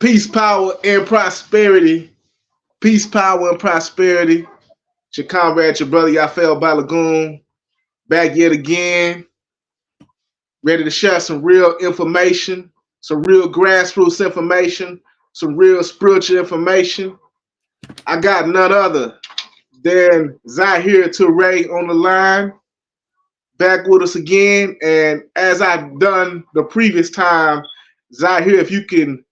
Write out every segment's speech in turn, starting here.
Peace, power, and prosperity. Peace, power, and prosperity. It's your comrade, your brother Yafeuh Balogun, back yet again, ready to share some real information, some real grassroots information, some real spiritual information. I got none other than Zahir Toure on the line, back with us again. And as I've done the previous time, Zahir, if you can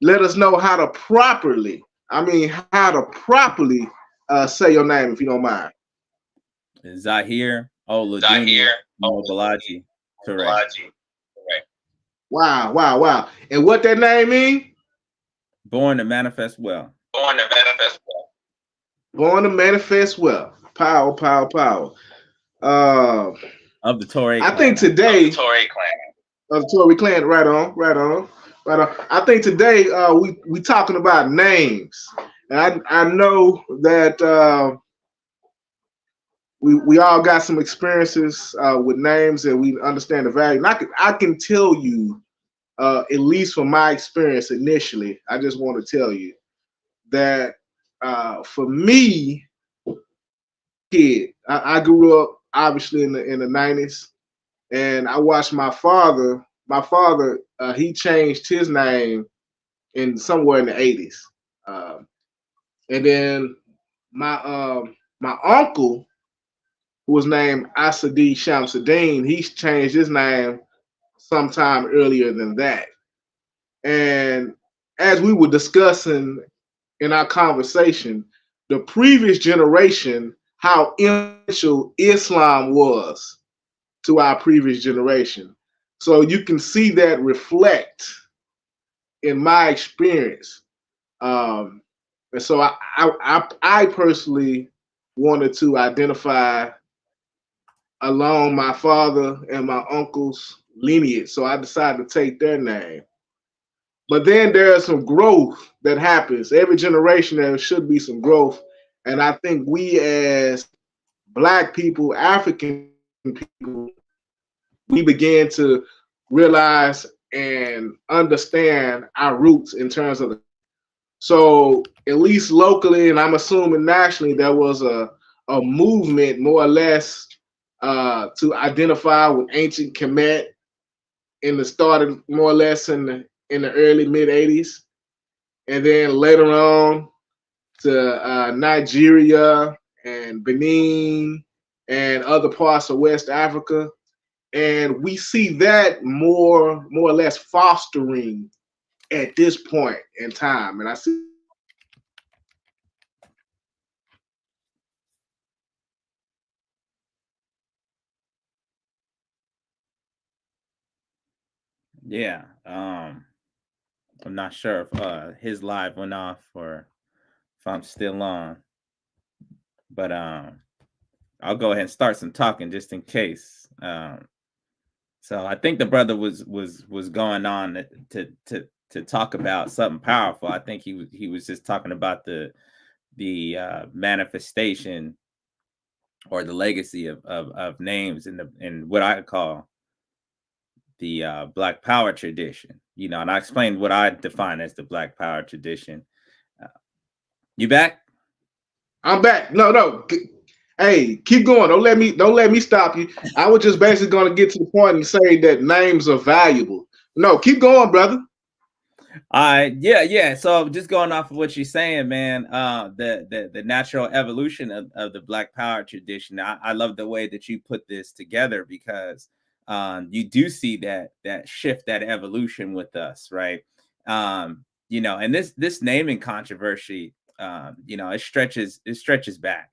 let us know how to properly, how to properly say your name, if you don't mind. Zahir Zahir Mobalaji Toure. Balaji. Correct. Wow, wow, wow. And what that name mean? Born to manifest well. Born to manifest well. Born to manifest well. Power, power, power. Uh, Of the Toure I clan. think today, Of the Toure clan. of the Tory clan, right on, right on, right on. I think today we talking about names, and I know that we all got some experiences with names, and we understand the value. And I can tell you, at least from my experience initially, I just want to tell you that for me, kid, I grew up obviously in the 90s, and I watched my father. My father, he changed his name in somewhere in the 80s, and then my uncle, who was named Asadi Shamsuddin, he's changed his name sometime earlier than that. And as we were discussing in our conversation, the previous generation, how influential Islam was to our previous generation. So you can see that reflect in my experience. Um, and so I personally wanted to identify along my father and my uncle's lineage. So I decided to take their name. But then there's some growth that happens. Every generation there should be some growth. And I think we as black people, African people, we began to realize and understand our roots in terms of the. So at least locally, and I'm assuming nationally, there was a movement more or less to identify with ancient Kemet in the started more or less in the early mid 80s, and then later on to Nigeria and Benin and other parts of West Africa, and we see that more or less fostering at this point in time, and I see that reflected in Yeah. I'm not sure if his live went off or if I'm still on. But I'll go ahead and start some talking just in case. So I think the brother was going on to talk about something powerful. I think he was just talking about the manifestation or the legacy of names in what I call the Black Power tradition. And I explained what I define as the Black Power tradition. Uh, you back? I'm back. No, no. Hey, keep going. Don't let me stop you. I was just basically going to get to the point and say that names are valuable. No, keep going, brother. Yeah. So just going off of what you're saying, man, the natural evolution of the Black Power tradition. I love the way that you put this together because you do see that shift, that evolution with us, right? And this naming controversy, it stretches back.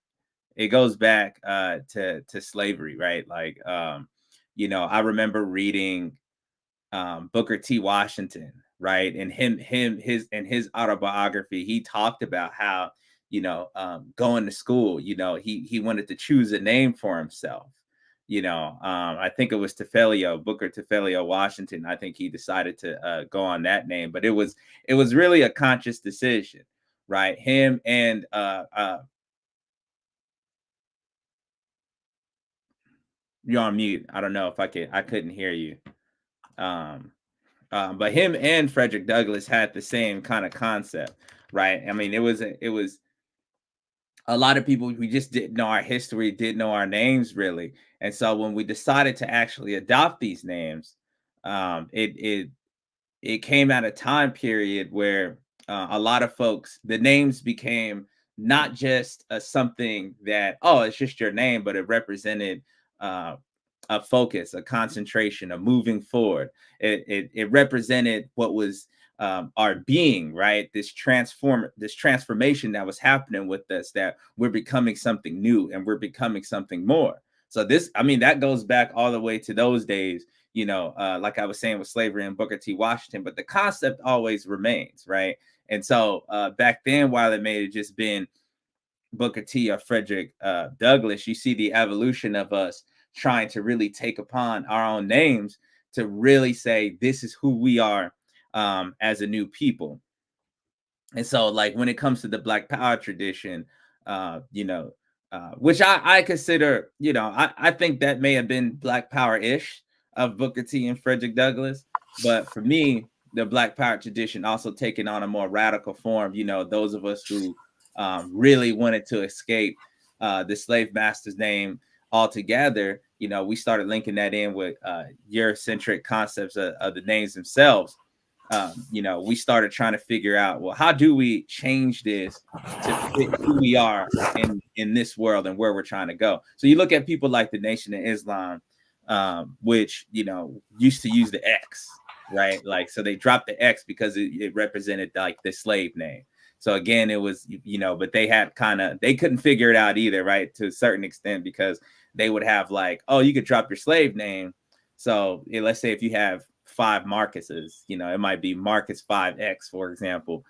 It goes back to slavery, right? Like I remember reading Booker T. Washington, right? And his autobiography, he talked about how going to school, he wanted to choose a name for himself. I think it was Booker Tefelio Washington. I think he decided to go on that name, but it was really a conscious decision, right? Him and you're on mute. I don't know if I couldn't hear you. Um, But him and Frederick Douglass had the same kind of concept, right? I mean, it was a lot of people, we just didn't know our history, didn't know our names really. And so when we decided to actually adopt these names, it came at a time period where a lot of folks, the names became not just something that, oh, it's just your name, but it represented uh, a focus, a concentration, a moving forward. It represented what was our being, right? This transformation that was happening with us, that we're becoming something new and we're becoming something more. So this, I mean, that goes back all the way to those days, like I was saying with slavery and Booker T. Washington, but the concept always remains, right? And so back then, while it may have just been Booker T or Frederick Douglass, you see the evolution of us trying to really take upon our own names to really say, this is who we are as a new people. And so, like, when it comes to the Black Power tradition, which I consider, I think that may have been Black Power-ish of Booker T and Frederick Douglass. But for me, the Black Power tradition also taking on a more radical form, those of us who really wanted to escape the slave master's name altogether, we started linking that in with Eurocentric concepts of the names themselves. We started trying to figure out, well, how do we change this to fit who we are in this world and where we're trying to go? So you look at people like the Nation of Islam, which, used to use the X, right? Like, so they dropped the X because it represented like the slave name. So again, it was, but they had they couldn't figure it out either, right? To a certain extent, because they would have like, oh, you could drop your slave name. So let's say if you have 5 Marcuses, it might be Marcus 5X, for example,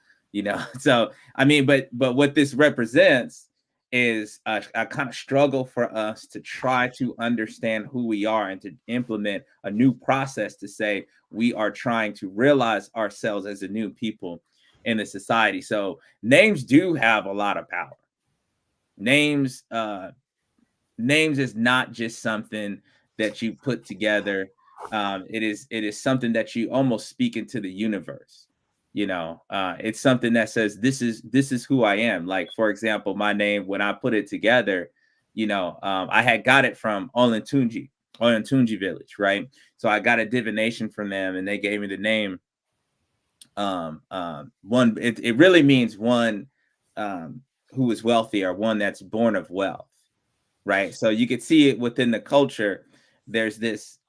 So, I mean, but what this represents is a kind of struggle for us to try to understand who we are and to implement a new process to say we are trying to realize ourselves as a new people in the society. So names do have a lot of power. Names is not just something that you put together. It is something that you almost speak into the universe. It's something that says this is who I am. Like, for example, my name, when I put it together, I had got it from Olentunji village, right? So I got a divination from them, and they gave me the name. One, it really means one who is wealthy, or one that's born of wealth, right? So you could see it within the culture. There's this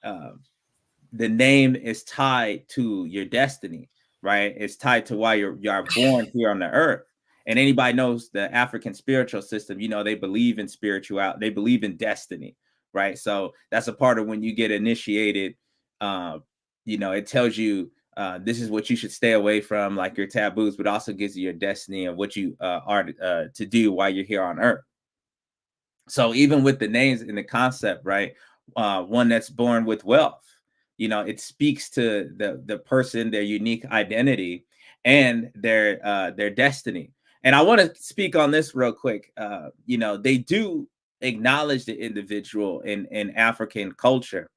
the name is tied to your destiny, right? It's tied to why you're born here on the earth. And anybody knows the African spiritual system, they believe in spirituality, they believe in destiny, right? So that's a part of when you get initiated. It tells you this is what you should stay away from, like your taboos, but also gives you your destiny and what you are to do while you're here on earth. So even with the names and the concept, right? One that's born with wealth, it speaks to the person, their unique identity, and their destiny. And I want to speak on this real quick. They do acknowledge the individual in African culture.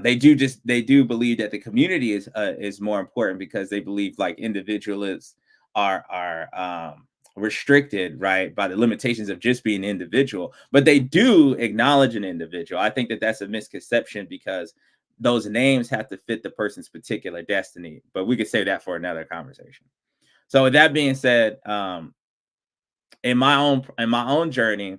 They do believe that the community is more important, because they believe like individualists are restricted, right, by the limitations of just being an individual. But they do acknowledge an individual. I think that that's a misconception, because those names have to fit the person's particular destiny. But we could save that for another conversation. So with that being said, in my own journey,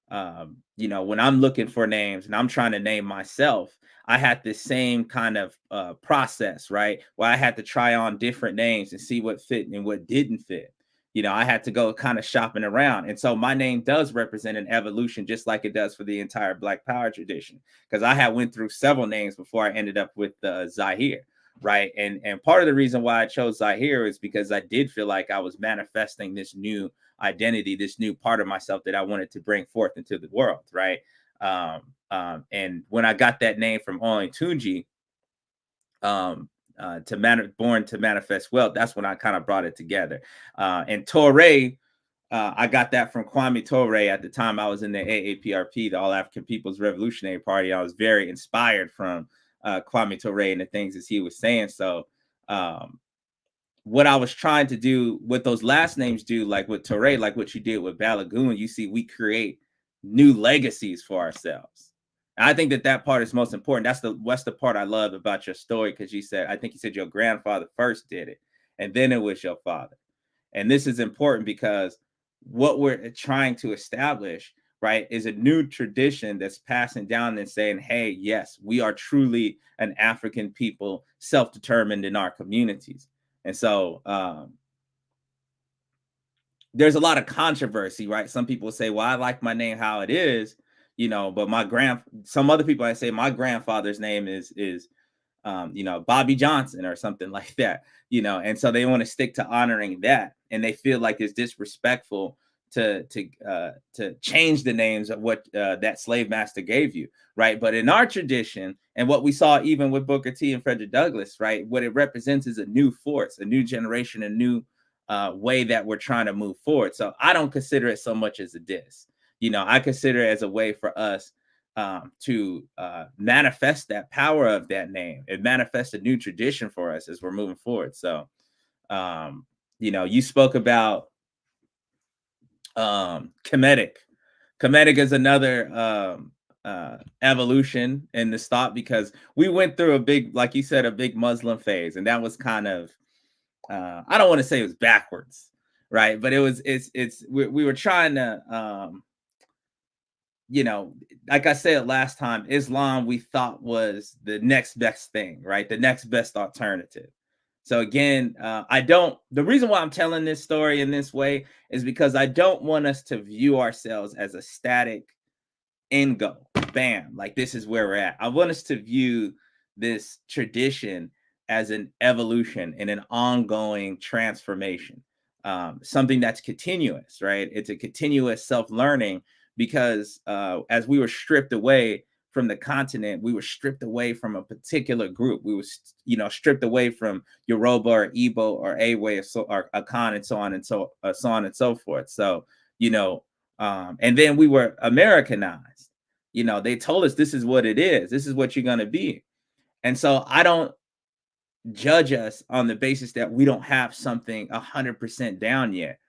when I'm looking for names and I'm trying to name myself, I had this same kind of process, right? Where I had to try on different names and see what fit and what didn't fit. I had to go kind of shopping around. And so my name does represent an evolution, just like it does for the entire Black Power tradition, because I had went through several names before I ended up with Zahir, right? And part of the reason why I chose Zahir is because I did feel like I was manifesting this new identity, this new part of myself that I wanted to bring forth into the world, right? And when I got that name from Olentunji, born to manifest wealth, that's when I kind of brought it together. And Toure, I got that from Kwame Toure. At the time I was in the AAPRP, the All African People's Revolutionary Party. I was very inspired from Kwame Toure and the things that he was saying. So what I was trying to do, what those last names do, like with Toure, like what you did with Balogun, you see, we create new legacies for ourselves. And I think that part is most important. That's the part I love about your story, because I think you said your grandfather first did it, and then it was your father. And this is important because what we're trying to establish, right, is a new tradition that's passing down and saying, hey, yes, we are truly an African people, self-determined in our communities. And so there's a lot of controversy, right? Some people say, well, I like my name how it is, but some other people, I say my grandfather's name is Bobby Johnson or something like that, and so they want to stick to honoring that, and they feel like it's disrespectful to change the names of what that slave master gave you, right? But in our tradition, and what we saw even with Booker T and Frederick Douglass, right, what it represents is a new force, a new generation, a new way that we're trying to move forward. So I don't consider it so much as a diss. I consider it as a way for us to manifest that power of that name and manifest a new tradition for us as we're moving forward. So, you spoke about Kemetic. Kemetic is another evolution in the thought, because we went through a big, like you said, a big Muslim phase, and that was kind of I don't want to say it was backwards, right? But we were trying to like I said last time, Islam we thought was the next best thing, right? The next best alternative. So again, the reason why I'm telling this story in this way is because I don't want us to view ourselves as a static end goal. Bam, like this is where we're at. I want us to view this tradition as an evolution and an ongoing transformation, something that's continuous, right? It's a continuous self-learning, because as we were stripped away from the continent, we were stripped away from a particular group. We were, stripped away from Yoruba or Igbo or Awe or Akan and so on and so forth. So, and then we were Americanized. They told us this is what it is. This is what you're going to be. And so I don't judge us on the basis that we don't have something 100% down yet.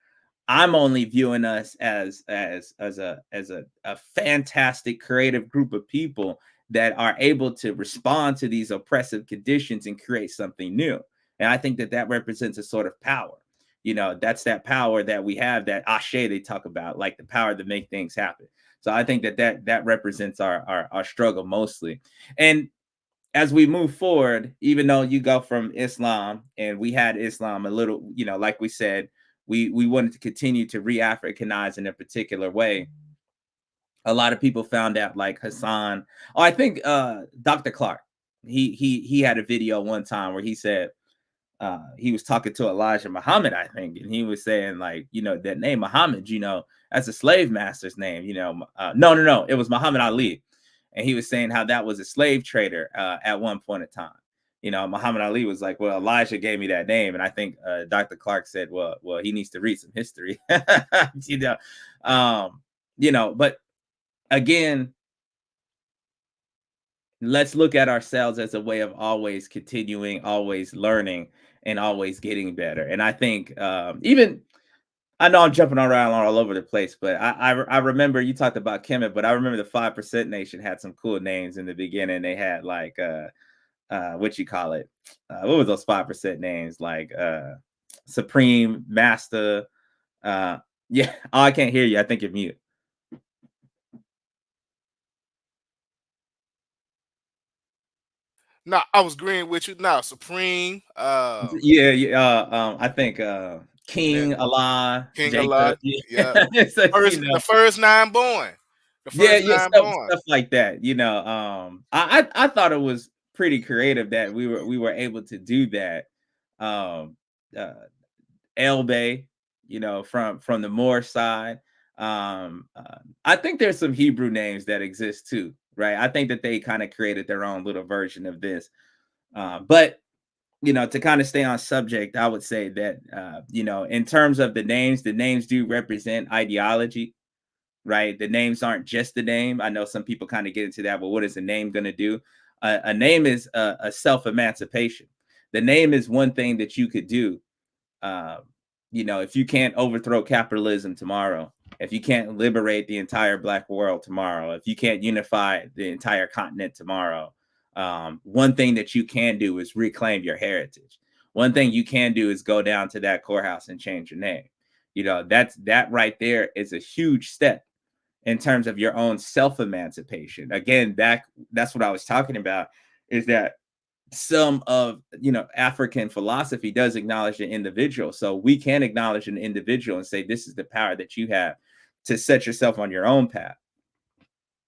I'm only viewing us as a fantastic creative group of people that are able to respond to these oppressive conditions and create something new. And I think that represents a sort of power. That's that power that we have, that Ashe they talk about, like the power to make things happen. So I think that represents our struggle mostly. And as we move forward, even though you go from Islam, and we had Islam a little, like we said, we wanted to continue to re-Africanize in a particular way. A lot of people found out, like Hassan. Oh, I think Dr. Clark, he had a video one time where he said he was talking to Elijah Muhammad, I think, and he was saying, like, that name Muhammad, as a slave master's name, no, it was Muhammad Ali. And he was saying how that was a slave trader at one point in time. Muhammad Ali was like, well, Elijah gave me that name. And I think Dr. Clark said, well, he needs to read some history, but again, let's look at ourselves as a way of always continuing, always learning, and always getting better. And I think I know I'm jumping around all over the place, but I remember you talked about Kemet, but I remember the 5% Nation had some cool names in the beginning. They had like what you call it? What was those 5% names? Like Supreme, Master. Yeah. Oh, I can't hear you. I think you're mute. No, I was agreeing with you. Now, Supreme. I think King Allah, King Jacob. Allah. Yeah. So, the first nine born. Stuff like that. I thought it was pretty creative that we were able to do that. Elbey, from the Moorish side. I think there's some Hebrew names that exist too, right? I think that they kind of created their own little version of this. But to kind of stay on subject, I would say that in terms of the names do represent ideology, right? The names aren't just the name. I know some people kind of get into that. Well, what is a name going to do? A name is a self-emancipation. the name is one thing that you could do. You know, if you can't overthrow capitalism tomorrow, if you can't liberate the entire Black world tomorrow, if you can't unify the entire continent tomorrow, one thing that you can do is reclaim your heritage. One thing you can do is go down to that courthouse and change your name. You know, that right there is a huge step in terms of your own self-emancipation. Again, that's what I was talking about, is that some of, you know, African philosophy does acknowledge the individual. So we can acknowledge an individual and say, this is the power that you have to set yourself on your own path.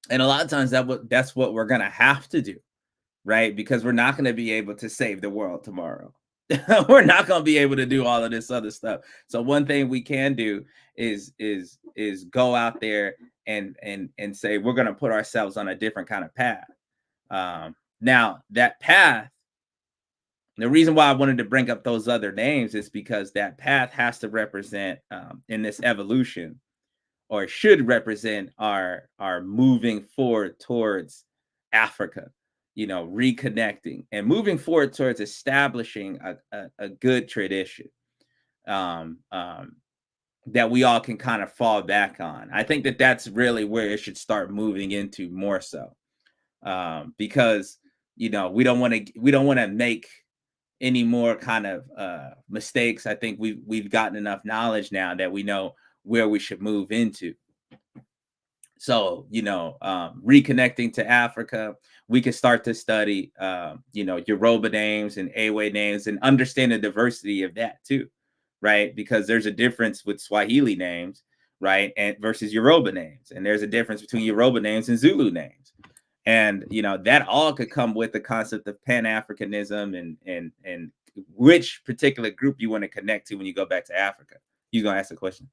And a lot of times that's what we're going to have to do, right? Because we're not going to be able to save the world tomorrow. We're not going to be able to do all of this other stuff. So one thing we can do is go out there and say, we're going to put ourselves on a different kind of path. Now that path, the reason why I wanted to bring up those other names is because that path has to represent, in this evolution, or should represent our moving forward towards Africa, you know, reconnecting and moving forward towards establishing a good tradition that we all can kind of fall back on. I think that that's really where it should start moving into more so, because, you know, we don't want to make any more kind of mistakes. I think we've gotten enough knowledge now that we know where we should move into. So, you know, reconnecting to Africa, we can start to study, you know, Yoruba names and Ewe names and understand the diversity of that too, right? Because there's a difference with Swahili names, right, and versus Yoruba names, and there's a difference between Yoruba names and Zulu names. And, you know, that all could come with the concept of Pan-Africanism and which particular group you want to connect to when you go back to Africa. You gonna ask a question?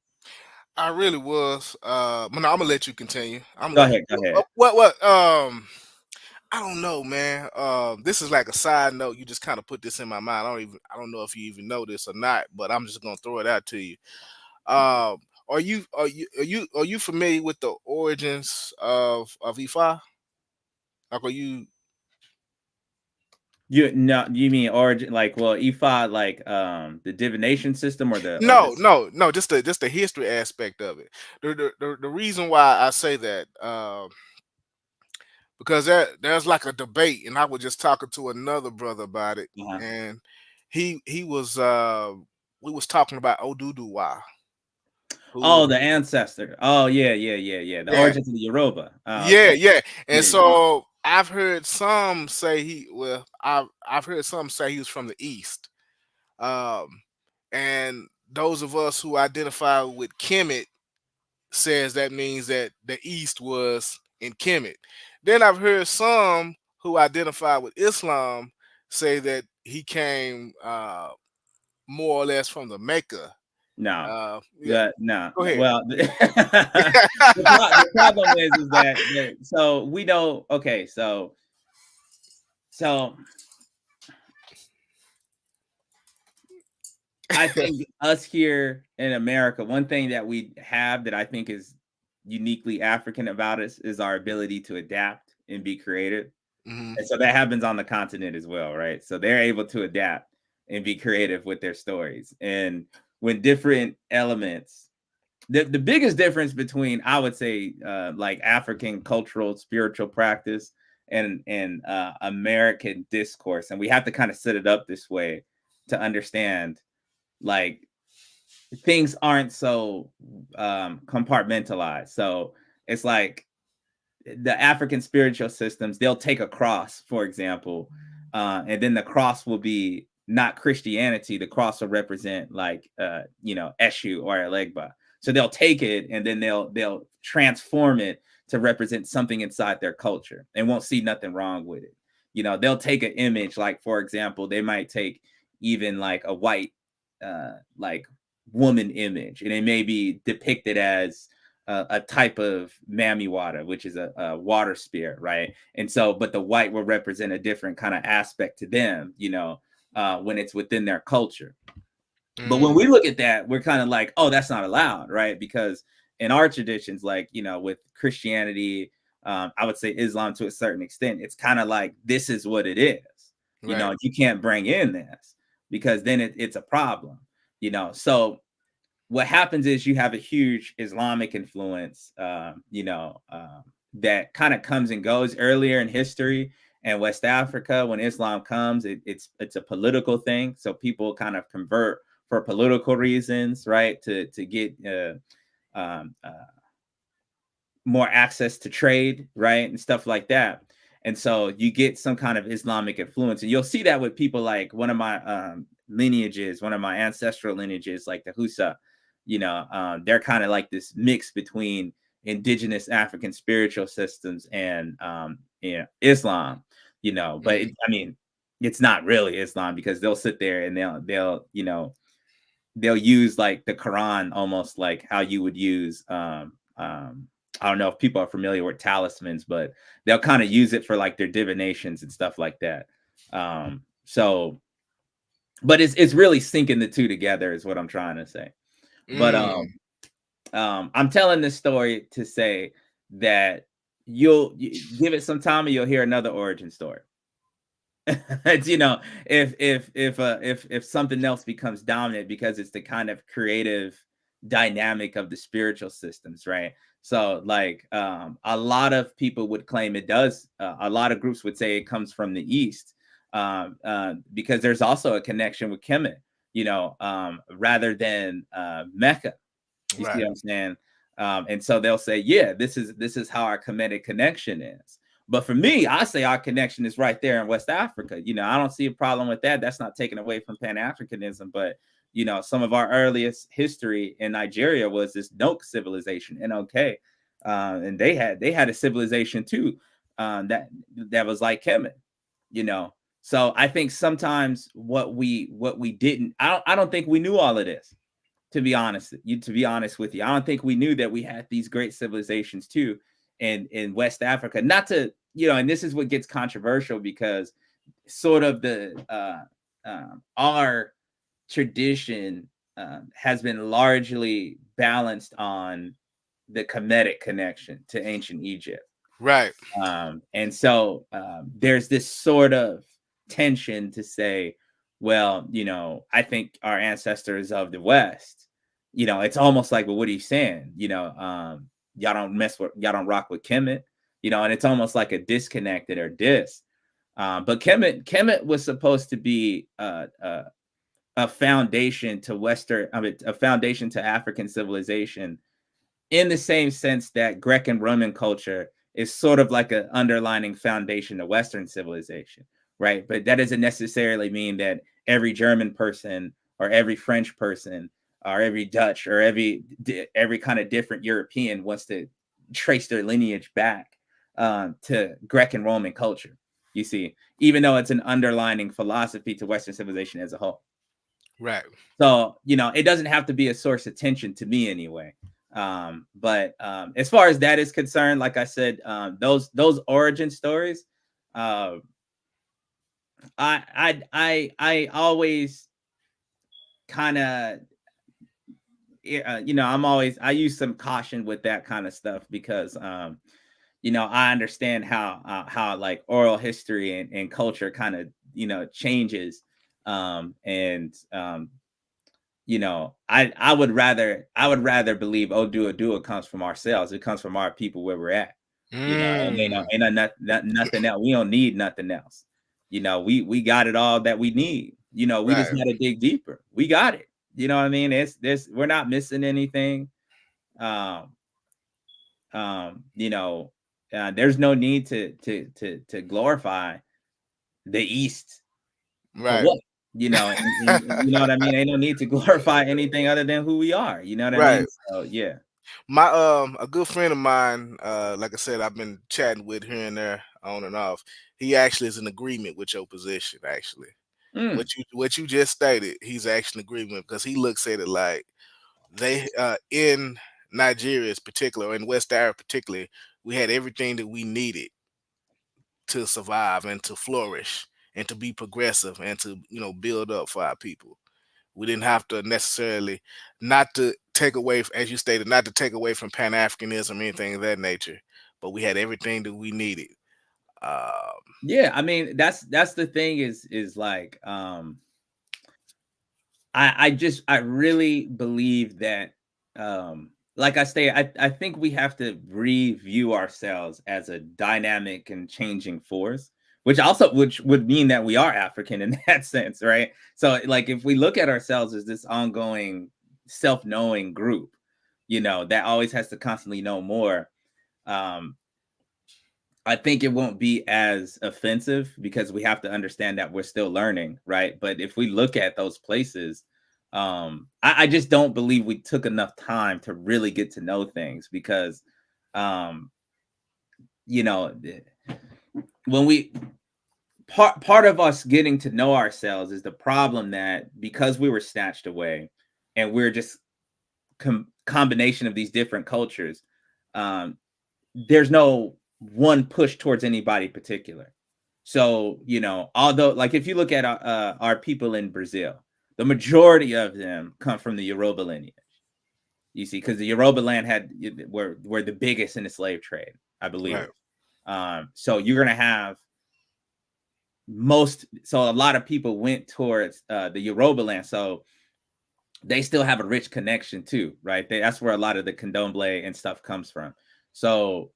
I really was. I'm gonna let you continue. Go ahead. What? I don't know, man. This is like a side note. You just kind of put this in my mind. I don't know if you even know this or not, but I'm just gonna throw it out to you. Are you familiar with the origins of Ifa? Like, are you? You mean origin, like, well, Ifa, like the divination system, or No, just the history aspect of it. The reason why I say that, because there's like a debate, and I was just talking to another brother about it, and he was we was talking about Oduduwa. Oh, the ancestor. Oh, yeah. The origins of the Yoruba. Yeah. And so I've heard some say I've heard some say he was from the East. And those of us who identify with Kemet says that means that the East was in Kemet. Then I've heard some who identify with Islam say that he came more or less from the Mecca. No. No. Go ahead. Well, the problem is that so we know. Okay, so I think us here in America, one thing that we have that I think is uniquely African about us is our ability to adapt and be creative. Mm-hmm. And so that happens on the continent as well, right? So they're able to adapt and be creative with their stories. And when different elements, the biggest difference between, I would say, like African cultural spiritual practice and American discourse, and we have to kind of set it up this way to understand, like, things aren't so compartmentalized. So it's like the African spiritual systems, they'll take a cross, for example, and then the cross will be not Christianity. The cross will represent, like, you know, Eshu or Elegba. So they'll take it and then they'll transform it to represent something inside their culture and won't see nothing wrong with it. You know, they'll take an image, like, for example, they might take even like a white like woman image, and it may be depicted as a type of mami water, which is a water spirit, right? And so, but the white will represent a different kind of aspect to them, you know, when it's within their culture. But when we look at that, we're kind of like, oh, that's not allowed, right? Because in our traditions, like, you know, with Christianity, I would say Islam to a certain extent, it's kind of like, this is what it is, You Right. know, you can't bring in this because then it's a problem. You know, so what happens is you have a huge Islamic influence, that kind of comes and goes earlier in history. And West Africa, when Islam comes, it's a political thing. So people kind of convert for political reasons, right? To get um, uh, more access to trade, right? And stuff like that. And so you get some kind of Islamic influence. And you'll see that with people like one of my lineages, one of my ancestral lineages, like the Husa, they're kind of like this mix between indigenous African spiritual systems and Islam, but I mean, it's not really Islam because they'll sit there and they'll use like the Quran almost like how you would use I don't know if people are familiar with talismans, but they'll kind of use it for like their divinations and stuff like that. So but it's really syncing the two together is what I'm trying to say. But I'm telling this story to say that you give it some time and you'll hear another origin story. If something else becomes dominant because it's the kind of creative dynamic of the spiritual systems, right? So like a lot of people would claim it does, a lot of groups would say it comes from the east, because there's also a connection with Kemet, rather than Mecca. You see what I'm saying? And so they'll say, yeah, this is how our Kemetic connection is. But for me, I say our connection is right there in West Africa. I don't see a problem with that. That's not taken away from Pan-Africanism. But, some of our earliest history in Nigeria was this Nok civilization, NOK. And they had a civilization too, that was like Kemet, So I think sometimes what we didn't, I don't think we knew all of this. To be honest with you, I don't think we knew that we had these great civilizations too in West Africa. Not to, and this is what gets controversial because sort of our tradition has been largely balanced on the Kemetic connection to ancient Egypt. Right. And so there's this sort of tension to say, well, I think our ancestors of the West, it's almost like, well, what are you saying? Y'all don't rock with Kemet, and it's almost like a disconnected or diss. But Kemet was supposed to be a foundation to a foundation to African civilization in the same sense that Greek and Roman culture is sort of like an underlining foundation to Western civilization, right? But that doesn't necessarily mean that every German person or every French person or every Dutch or every kind of different European wants to trace their lineage back to Greek and Roman culture. You see, even though it's an underlining philosophy to Western civilization as a whole. Right. So, it doesn't have to be a source of tension to me anyway. But as far as that is concerned, like I said, those origin stories, I always kind of, I use some caution with that kind of stuff because, I understand how like oral history and culture kind of, changes. I would rather believe Odua comes from ourselves. It comes from our people where we're at. And ain't nothing else. We don't need nothing else. We got it all that we need. We just got to dig deeper. We got it. You know what I mean? We're not missing anything. There's no need to glorify the East. Right. For what? You know what I mean? Ain't no need to glorify anything other than who we are. You know what I mean? So yeah. My a good friend of mine, like I said, I've been chatting with here and there on and off. He actually is in agreement with your position, actually. What you just stated, he's actually in agreement because he looks at it like they in Nigeria, in particular, in West Africa, particularly, we had everything that we needed to survive and to flourish and to be progressive and to build up for our people. We didn't have to necessarily, not to take away, as you stated, not to take away from Pan Africanism or anything of that nature, but we had everything that we needed. Yeah, I mean that's the thing is like I really believe that like I say, I think we have to review ourselves as a dynamic and changing force, which would mean that we are African in that sense, right? So like if we look at ourselves as this ongoing self-knowing group, that always has to constantly know more. I think it won't be as offensive because we have to understand that we're still learning, right? But if we look at those places, I just don't believe we took enough time to really get to know things because, um, when we part of us getting to know ourselves is the problem that because we were snatched away and we're just combination of these different cultures, there's no one push towards anybody particular. So, although like if you look at our people in Brazil, the majority of them come from the Yoruba lineage. You see, because the Yoruba land were the biggest in the slave trade, I believe. Right. So you're gonna have so a lot of people went towards the Yoruba land. So they still have a rich connection too, right? That's where a lot of the candomblé and stuff comes from. So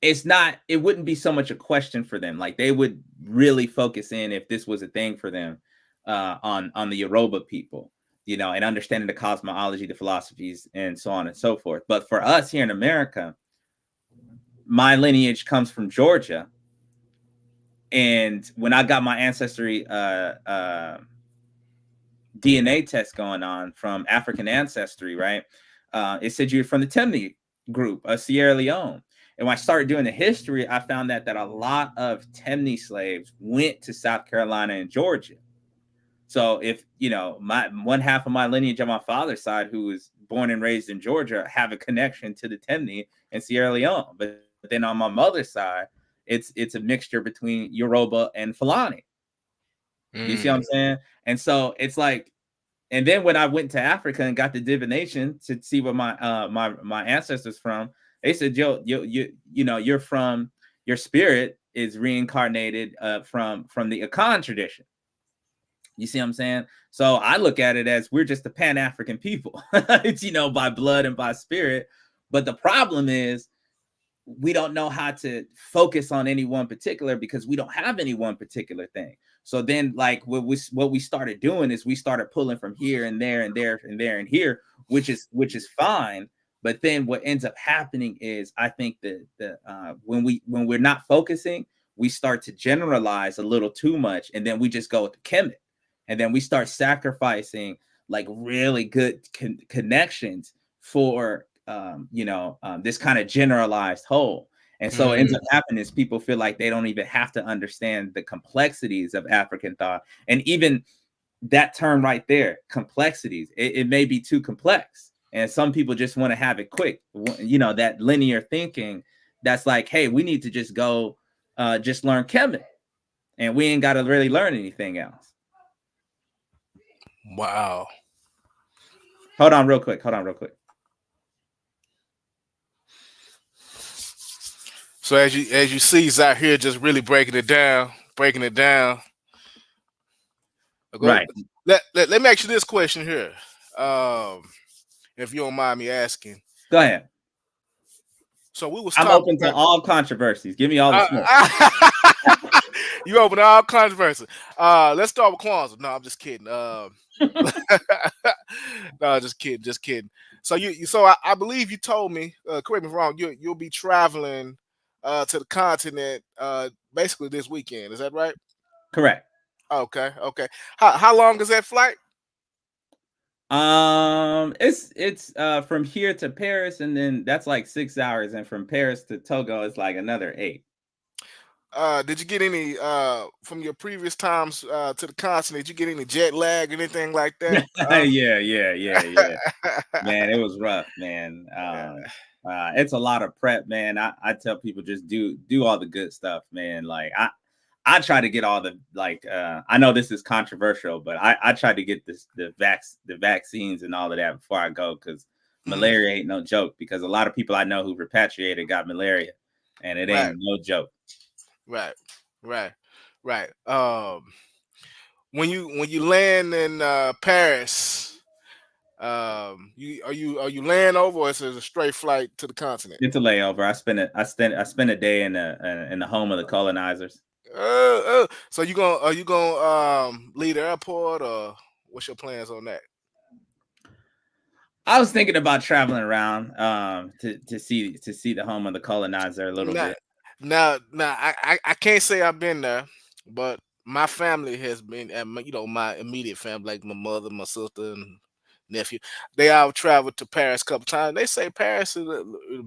it wouldn't be so much a question for them. Like they would really focus in if this was a thing for them on the Yoruba people, and understanding the cosmology, the philosophies, and so on and so forth. But for us here in America, my lineage comes from Georgia. And when I got my ancestry DNA test going on from African ancestry, right? It said you're from the Temne group of Sierra Leone. And when I started doing the history, I found that a lot of Temne slaves went to South Carolina and Georgia. So if, my one half of my lineage on my father's side, who was born and raised in Georgia, have a connection to the Temne and Sierra Leone. But then on my mother's side, it's a mixture between Yoruba and Fulani. You see what I'm saying? And so it's like, and then when I went to Africa and got the divination to see where my my ancestors from, they said, you're from, your spirit is reincarnated from the Akan tradition. You see what I'm saying? So I look at it as we're just the Pan-African people. It's, by blood and by spirit. But the problem is we don't know how to focus on any one particular because we don't have any one particular thing. So then like what we started doing is we started pulling from here and there and there and there and here, which is fine. But then what ends up happening is I think that when we're not focusing, we start to generalize a little too much, and then we just go with the Kemet, and then we start sacrificing like really good connections for this kind of generalized whole. And so it ends up happening is people feel like they don't even have to understand the complexities of African thought. And even that term right there, complexities, it may be too complex. And some people just want to have it quick. That linear thinking that's like, hey, we need to just go just learn Kemet. And we ain't got to really learn anything else. Wow. Hold on real quick. So as you see, Zahir just really breaking it down. Right. Let me ask you this question here, if you don't mind me asking. Go ahead. So we was. I'm open to all controversies. Give me all the smoke. You open to all controversies. Let's start with Kwanzaa. No, I'm just kidding. No, just kidding. So I believe you told me. Correct me if I'm wrong. You'll be traveling to the continent basically this weekend. Is that right? Correct. Okay. How long is that flight? It's from here to Paris, and then that's like 6 hours, and from Paris to Togo it's like another 8. Did you get any from your previous times to the continent? Did you get any jet lag or anything like that? Yeah. Man, it was rough, man. It's a lot of prep, man. I tell people just do all the good stuff, man. Like I try to get all the I know this is controversial, but I try to get the vaccines and all of that before I go, because malaria ain't no joke, because a lot of people I know who repatriated got malaria, and it ain't no joke. Right, right, right. When you land in Paris, are you laying over, or is it a straight flight to the continent? It's a layover. I spent a day in the home of the colonizers. So are you gonna leave the airport, or what's your plans on that? I was thinking about traveling around to see the home of the colonizer a little Now, bit. I can't say I've been there, but my family has been, my immediate family, like my mother, my sister, and nephew. They all traveled to Paris a couple times. They say Paris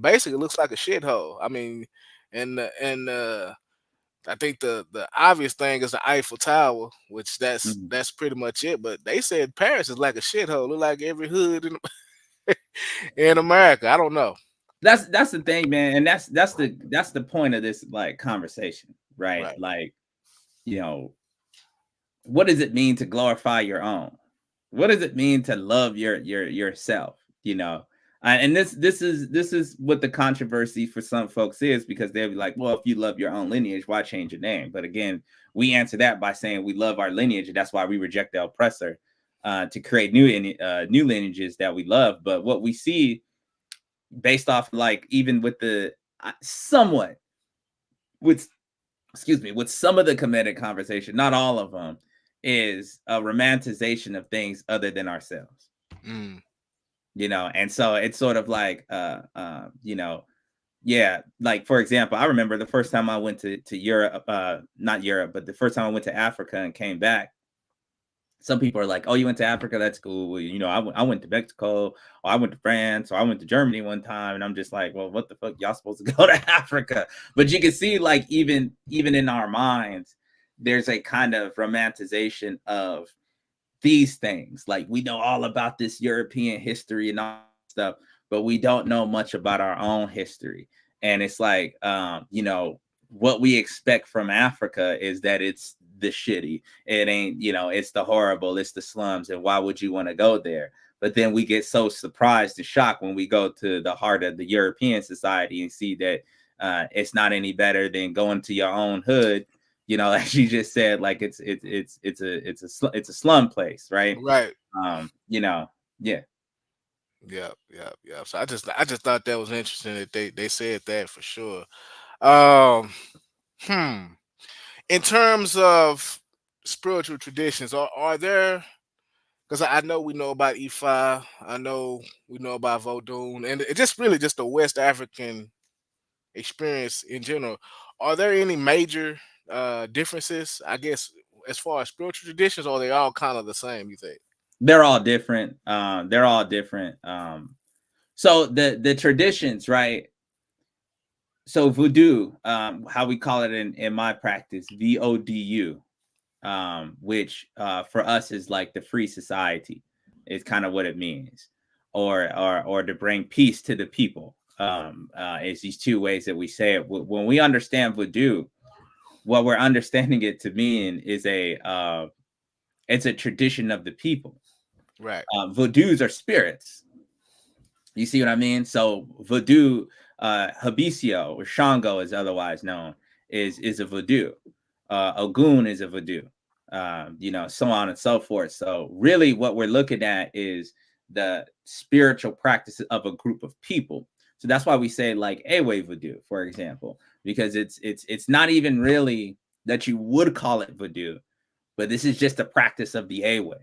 basically looks like a shithole. I mean, and I think the obvious thing is the Eiffel Tower, which that's Mhm. that's pretty much it. But they said Paris is like a shithole. Look like every hood in America. I don't know. That's the thing, man, and that's the point of this like conversation, right? Right. Like, you know, what does it mean to glorify your own? What does it mean to love yourself? You know, and this is what the controversy for some folks is, because they'll be like, well, if you love your own lineage, why change your name? But again, we answer that by saying we love our lineage, and that's why we reject the oppressor to create new lineages that we love. But what we see based off, like, even with the somewhat with excuse me, with some of the comedic conversation, not all of them, is a romanticization of things other than ourselves. Mm. You know, and so it's sort of like you know, yeah, like for example, I remember the first time I went to Europe, not Europe, but the first time I went to Africa and came back. Some people are like, "Oh, you went to Africa? That's cool." Well, you know, I went to Mexico, or I went to France, or I went to Germany one time, and I'm just like, "Well, what the fuck? Y'all supposed to go to Africa?" But you can see, like, even in our minds, there's a kind of romanticization of these things. Like, we know all about this European history and all that stuff, but we don't know much about our own history. And it's like, you know, what we expect from Africa is that it's the shitty. It ain't, you know, it's the horrible, it's the slums. And why would you want to go there? But then we get so surprised and shocked when we go to the heart of the European society and see that it's not any better than going to your own hood, you know, as you just said, like it's a slum place, right? Right. You know, yeah. Yeah. Yeah. Yeah. So I just thought that was interesting that they said that for sure. Um. Hmm. In terms of spiritual traditions, are there? Because I know we know about Ifa, I know we know about Vodun, and it just really just the West African experience in general. Are there any major differences, I guess, as far as spiritual traditions, or are they all kind of the same, you think? They're all different. They're all different. So the traditions, right? So voodoo, how we call it in my practice, VODU, which for us is like the free society, is kind of what it means, or to bring peace to the people. Is these two ways that we say it. When we understand voodoo, what we're understanding it to mean is it's a tradition of the people. Right. Voodoos are spirits. You see what I mean? So voodoo, Habisio or Shango, is otherwise known, is a voodoo. Ogun is a voodoo. You know, so on and so forth. So really, what we're looking at is the spiritual practices of a group of people. So that's why we say like Ewe voodoo, for example, because it's not even really that you would call it voodoo, but this is just a practice of the Ewe.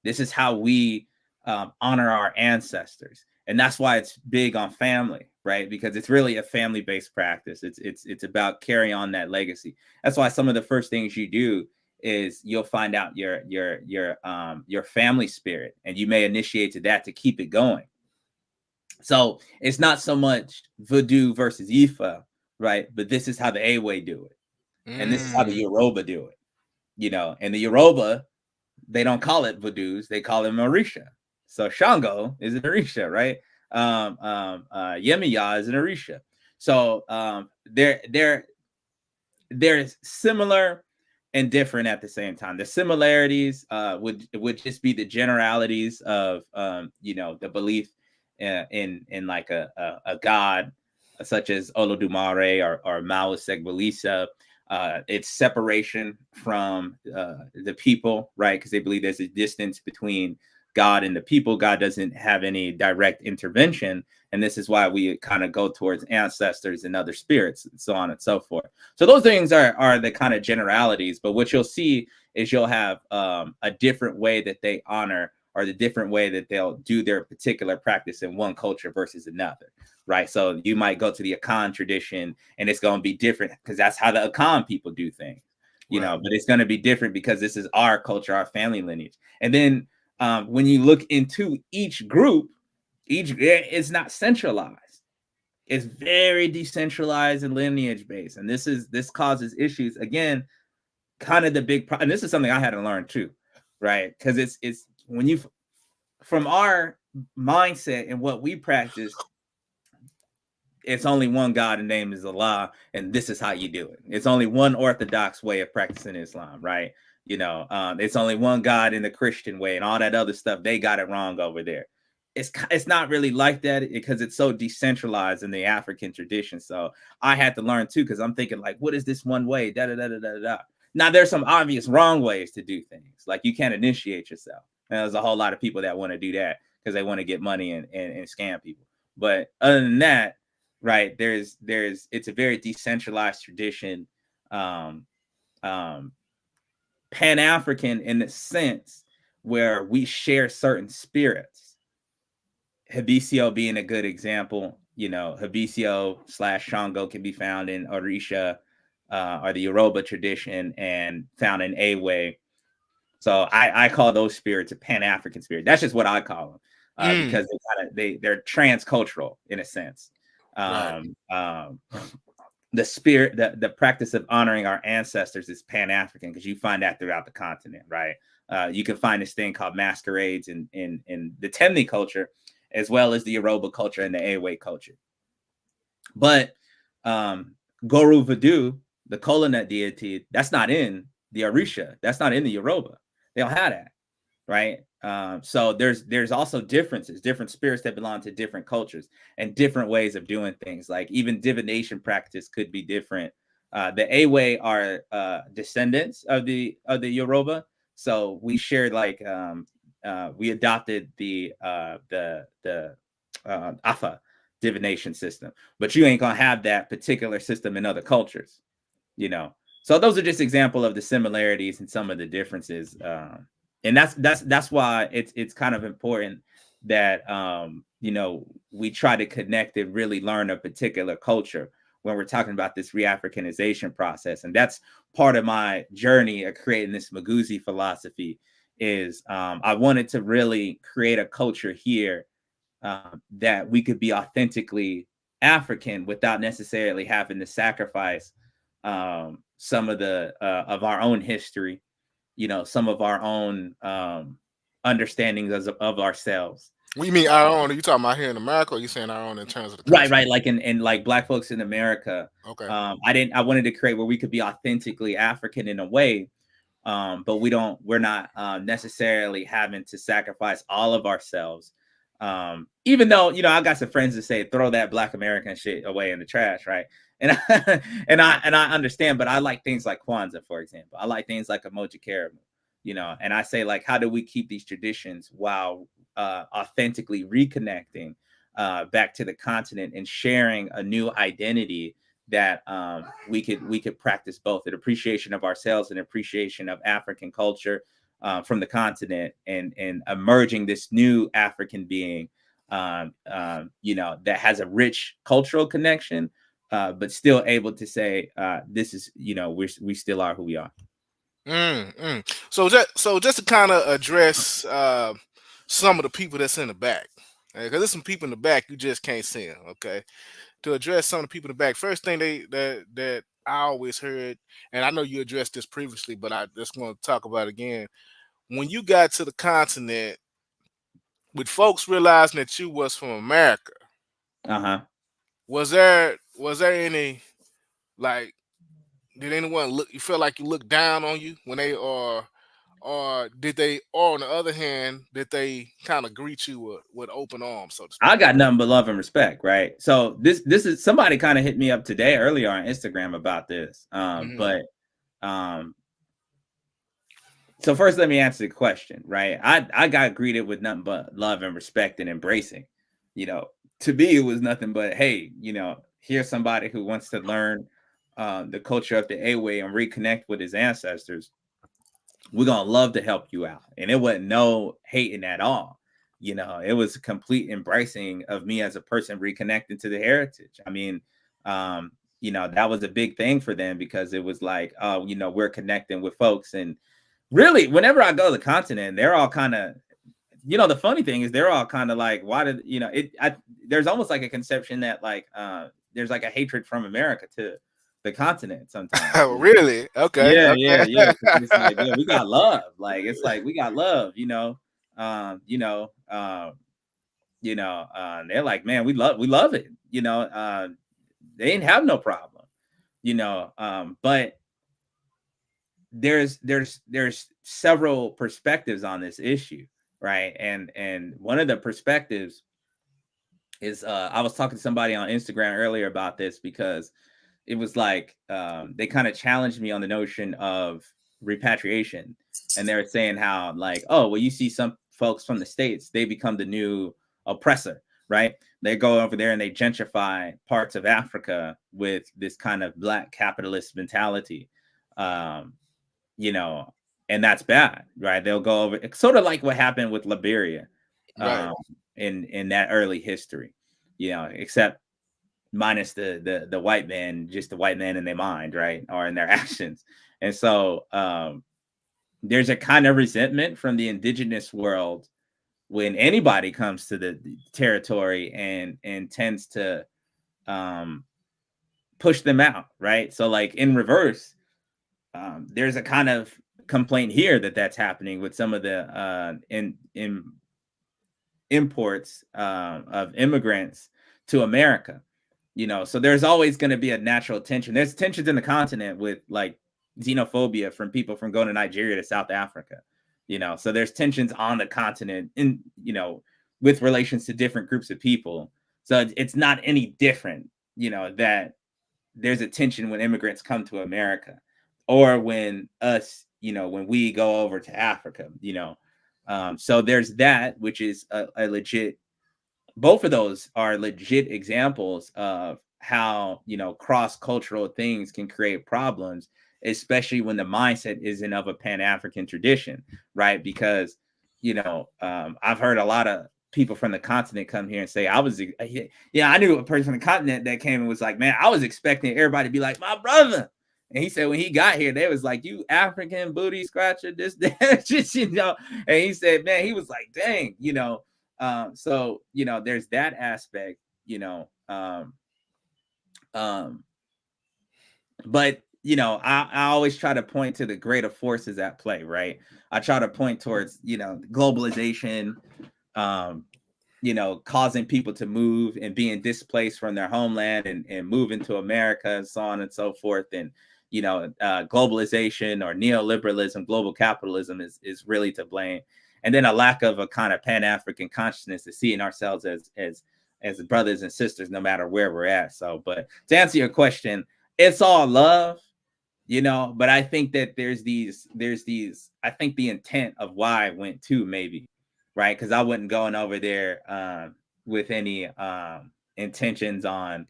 This is how we honor our ancestors, and that's why it's big on family, right? Because it's really a family-based practice. It's about carrying on that legacy. That's why some of the first things you do is you'll find out your family spirit, and you may initiate to that to keep it going. So it's not so much voodoo versus Ifa, right? But this is how the Ewe do it, and this is how the Mm. Yoruba do it. You know, and the Yoruba, they don't call it voodoos, they call it Marisha. So Shango is an Orisha, right? Yemiya is an Orisha. So they're similar and different at the same time. The similarities would just be the generalities of you know, the belief in like a god such as Olodumare or Mao Segbelisa. It's separation from the people, right? Because they believe there's a distance between God and the people. God doesn't have any direct intervention. And this is why we kind of go towards ancestors and other spirits and so on and so forth. So those things are the kind of generalities. But what you'll see is you'll have a different way that they honor, or the different way that they'll do their particular practice in one culture versus another, right? So you might go to the Akan tradition and it's going to be different because that's how the Akan people do things, you know, but it's going to be different because this is our culture, our family lineage. And then when you look into each group, it's not centralized. It's very decentralized and lineage based. And this causes issues. Again, kind of the big problem. And this is something I had to learn too, right? Because it's when you, from our mindset and what we practice, it's only one God, and name is Allah, and this is how you do it. It's only one orthodox way of practicing Islam, right? You know, it's only one God in the Christian way, and all that other stuff, they got it wrong over there. It's not really like that because it's so decentralized in the African tradition. So I had to learn too, because I'm thinking like, what is this one way? Da da da da da da. Now there's some obvious wrong ways to do things. Like you can't initiate yourself. And there's a whole lot of people that want to do that because they want to get money and scam people. But other than that, right, there's it's a very decentralized tradition, Pan-African in the sense where we share certain spirits. Habisio being a good example. You know, Habisio / Shango can be found in Orisha or the Yoruba tradition and found in Ewe. So I call those spirits a Pan-African spirit. That's just what I call them because they're transcultural in a sense. The spirit, the practice of honoring our ancestors is Pan-African because you find that throughout the continent, right? You can find this thing called masquerades in the Temne culture, as well as the Yoruba culture and the Ewe culture. But Goru Voodoo, the kola nut deity, that's not in the Orisha. That's not in the Yoruba. They don't have that, right? So there's also differences, different spirits that belong to different cultures and different ways of doing things. Like even divination practice could be different. The Ewe are descendants of the Yoruba, so we shared like we adopted the Afa divination system, but you ain't gonna have that particular system in other cultures, you know. So those are just example of the similarities and some of the differences. And that's why it's kind of important that you know, we try to connect and really learn a particular culture when we're talking about this re-Africanization process. And that's part of my journey of creating this Maguzi philosophy is I wanted to really create a culture here that we could be authentically African without necessarily having to sacrifice some of the of our own history, you know, some of our own understandings of ourselves. What do you mean our own? Are you talking about here in America, or are you saying our own in terms of the country? Right, right. Like in like Black folks in America. Okay. I wanted to create where we could be authentically African in a way, but we're not necessarily having to sacrifice all of ourselves. Even though, you know, I got some friends that say throw that Black American shit away in the trash, right? And and I understand, but I like things like Kwanzaa, for example. I like things like Emoji Karamu, you know. And I say, like, how do we keep these traditions while authentically reconnecting back to the continent and sharing a new identity that we could practice both an appreciation of ourselves and appreciation of African culture from the continent, and emerging this new African being, you know, that has a rich cultural connection, but still able to say, this is, you know, we still are who we are. So just to kind of address some of the people that's in the back, because there's some people in the back you just can't see them. Okay, to address some of the people in the back, first thing that I always heard, and I know you addressed this previously, but I just want to talk about it again. When you got to the continent, with folks realizing that you was from America, was there any, like, did anyone you feel like you looked down on you when they, or or did they? Or on the other hand, did they kind of greet you with open arms, so to speak? I got nothing but love and respect, right? So this is somebody kind of hit me up today earlier on Instagram about this. But so first let me answer the question, right? I got greeted with nothing but love and respect and embracing. You know, to me, it was nothing but, hey, you know, here's somebody who wants to learn the culture of the A-Way and reconnect with his ancestors. We're gonna love to help you out. And it wasn't no hating at all. You know, it was a complete embracing of me as a person reconnecting to the heritage. I mean, you know, that was a big thing for them because it was like, oh, you know, we're connecting with folks. And really, whenever I go to the continent, they're all kind of, you know, the funny thing is they're all kind of like, why did, you know, there's almost like a conception that like there's like a hatred from America to the continent sometimes. Oh, really? Okay. Yeah, Okay. It's like, yeah, we got love. Like, it's like we got love, you know. They're like, man, we love it, you know. They didn't have no problem, you know. But there's several perspectives on this issue, right? And one of the perspectives is I was talking to somebody on Instagram earlier about this because it was like they kind of challenged me on the notion of repatriation, and they're saying how like, oh, well, you see some folks from the States, they become the new oppressor, right? They go over there and they gentrify parts of Africa with this kind of black capitalist mentality, you know, and that's bad, right? They'll go over, it's sort of like what happened with Liberia, Right. in that early history, you know, except minus the white man, just the white man in their mind, right, or in their actions. And so there's a kind of resentment from the indigenous world when anybody comes to the territory and tends to push them out, right? So like in reverse, there's a kind of complaint here that that's happening with some of the in imports of immigrants to America. You know, so there's always going to be a natural tension. There's tensions in the continent with like xenophobia from people from going to Nigeria to South Africa, you know, so there's tensions on the continent in, you know, with relations to different groups of people. So it's not any different, you know, that there's a tension when immigrants come to America or when us, you know, when we go over to Africa, you know. So there's that, which is a legit, both of those are legit examples of how, you know, cross-cultural things can create problems, especially when the mindset isn't of a Pan-African tradition, right? Because, you know, I've heard a lot of people from the continent come here and say, I knew a person from the continent that came and was like, man, I was expecting everybody to be like, my brother. And he said when he got here, they was like, you African booty scratcher, this, that, just, you know. And he said, man, he was like, dang, you know. So, you know, there's that aspect, you know, but, you know, I always try to point to the greater forces at play, right? I try to point towards, you know, globalization, you know, causing people to move and being displaced from their homeland and move into America and so on and so forth. And, you know, globalization or neoliberalism, global capitalism is really to blame. And then a lack of a kind of Pan-African consciousness of seeing ourselves as brothers and sisters, no matter where we're at. So, but to answer your question, it's all love, you know, but I think that there's these, I think the intent of why I went to maybe, right? Because I wasn't going over there with any intentions on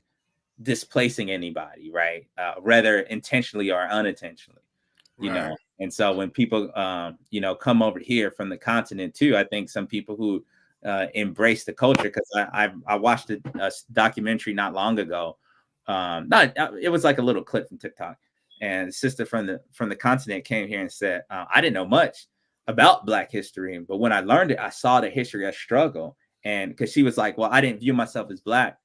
displacing anybody, right? Rather intentionally or unintentionally, you Right. know. And so when people, you know, come over here from the continent too, I think some people who embrace the culture, because I watched a documentary not long ago. It was like a little clip from TikTok, and a sister from the continent came here and said, I didn't know much about Black history, but when I learned it, I saw the history of struggle. And because she was like, well, I didn't view myself as Black.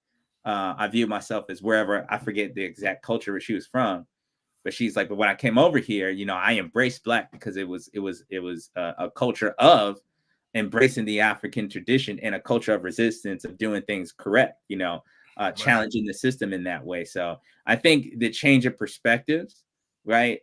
I viewed myself as wherever, I forget the exact culture where she was from. But she's like, but when I came over here, you know, I embraced Black because it was a culture of embracing the African tradition and a culture of resistance, of doing things correct, you know, challenging the system in that way. So I think the change of perspectives, right,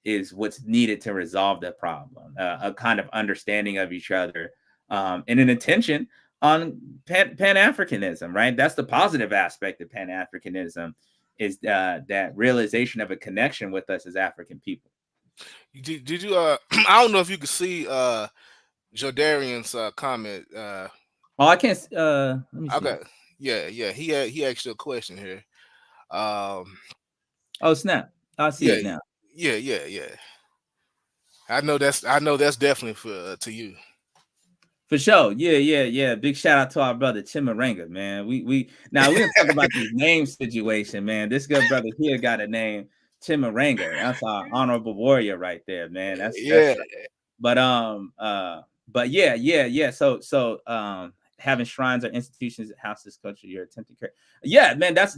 is what's needed to resolve the problem. A kind of understanding of each other, and an attention on Pan-Africanism, right? That's the positive aspect of Pan-Africanism, is that realization of a connection with us as African people. Did you I don't know if you could see Jodarian's comment. Oh, I can't. Let me see. Okay, yeah, he asked you a question here. Um, Oh, snap! I see yeah, it now. yeah. I know that's definitely for to you. For sure. Yeah. Big shout out to our brother Chimaranga, man. We now we're gonna talk about this name situation, man. This good brother here got a name, Chimaranga. That's our honorable warrior right there, man. That's Yeah, but yeah. So having shrines or institutions, houses, culture, you're attempting to create. Yeah, man, that's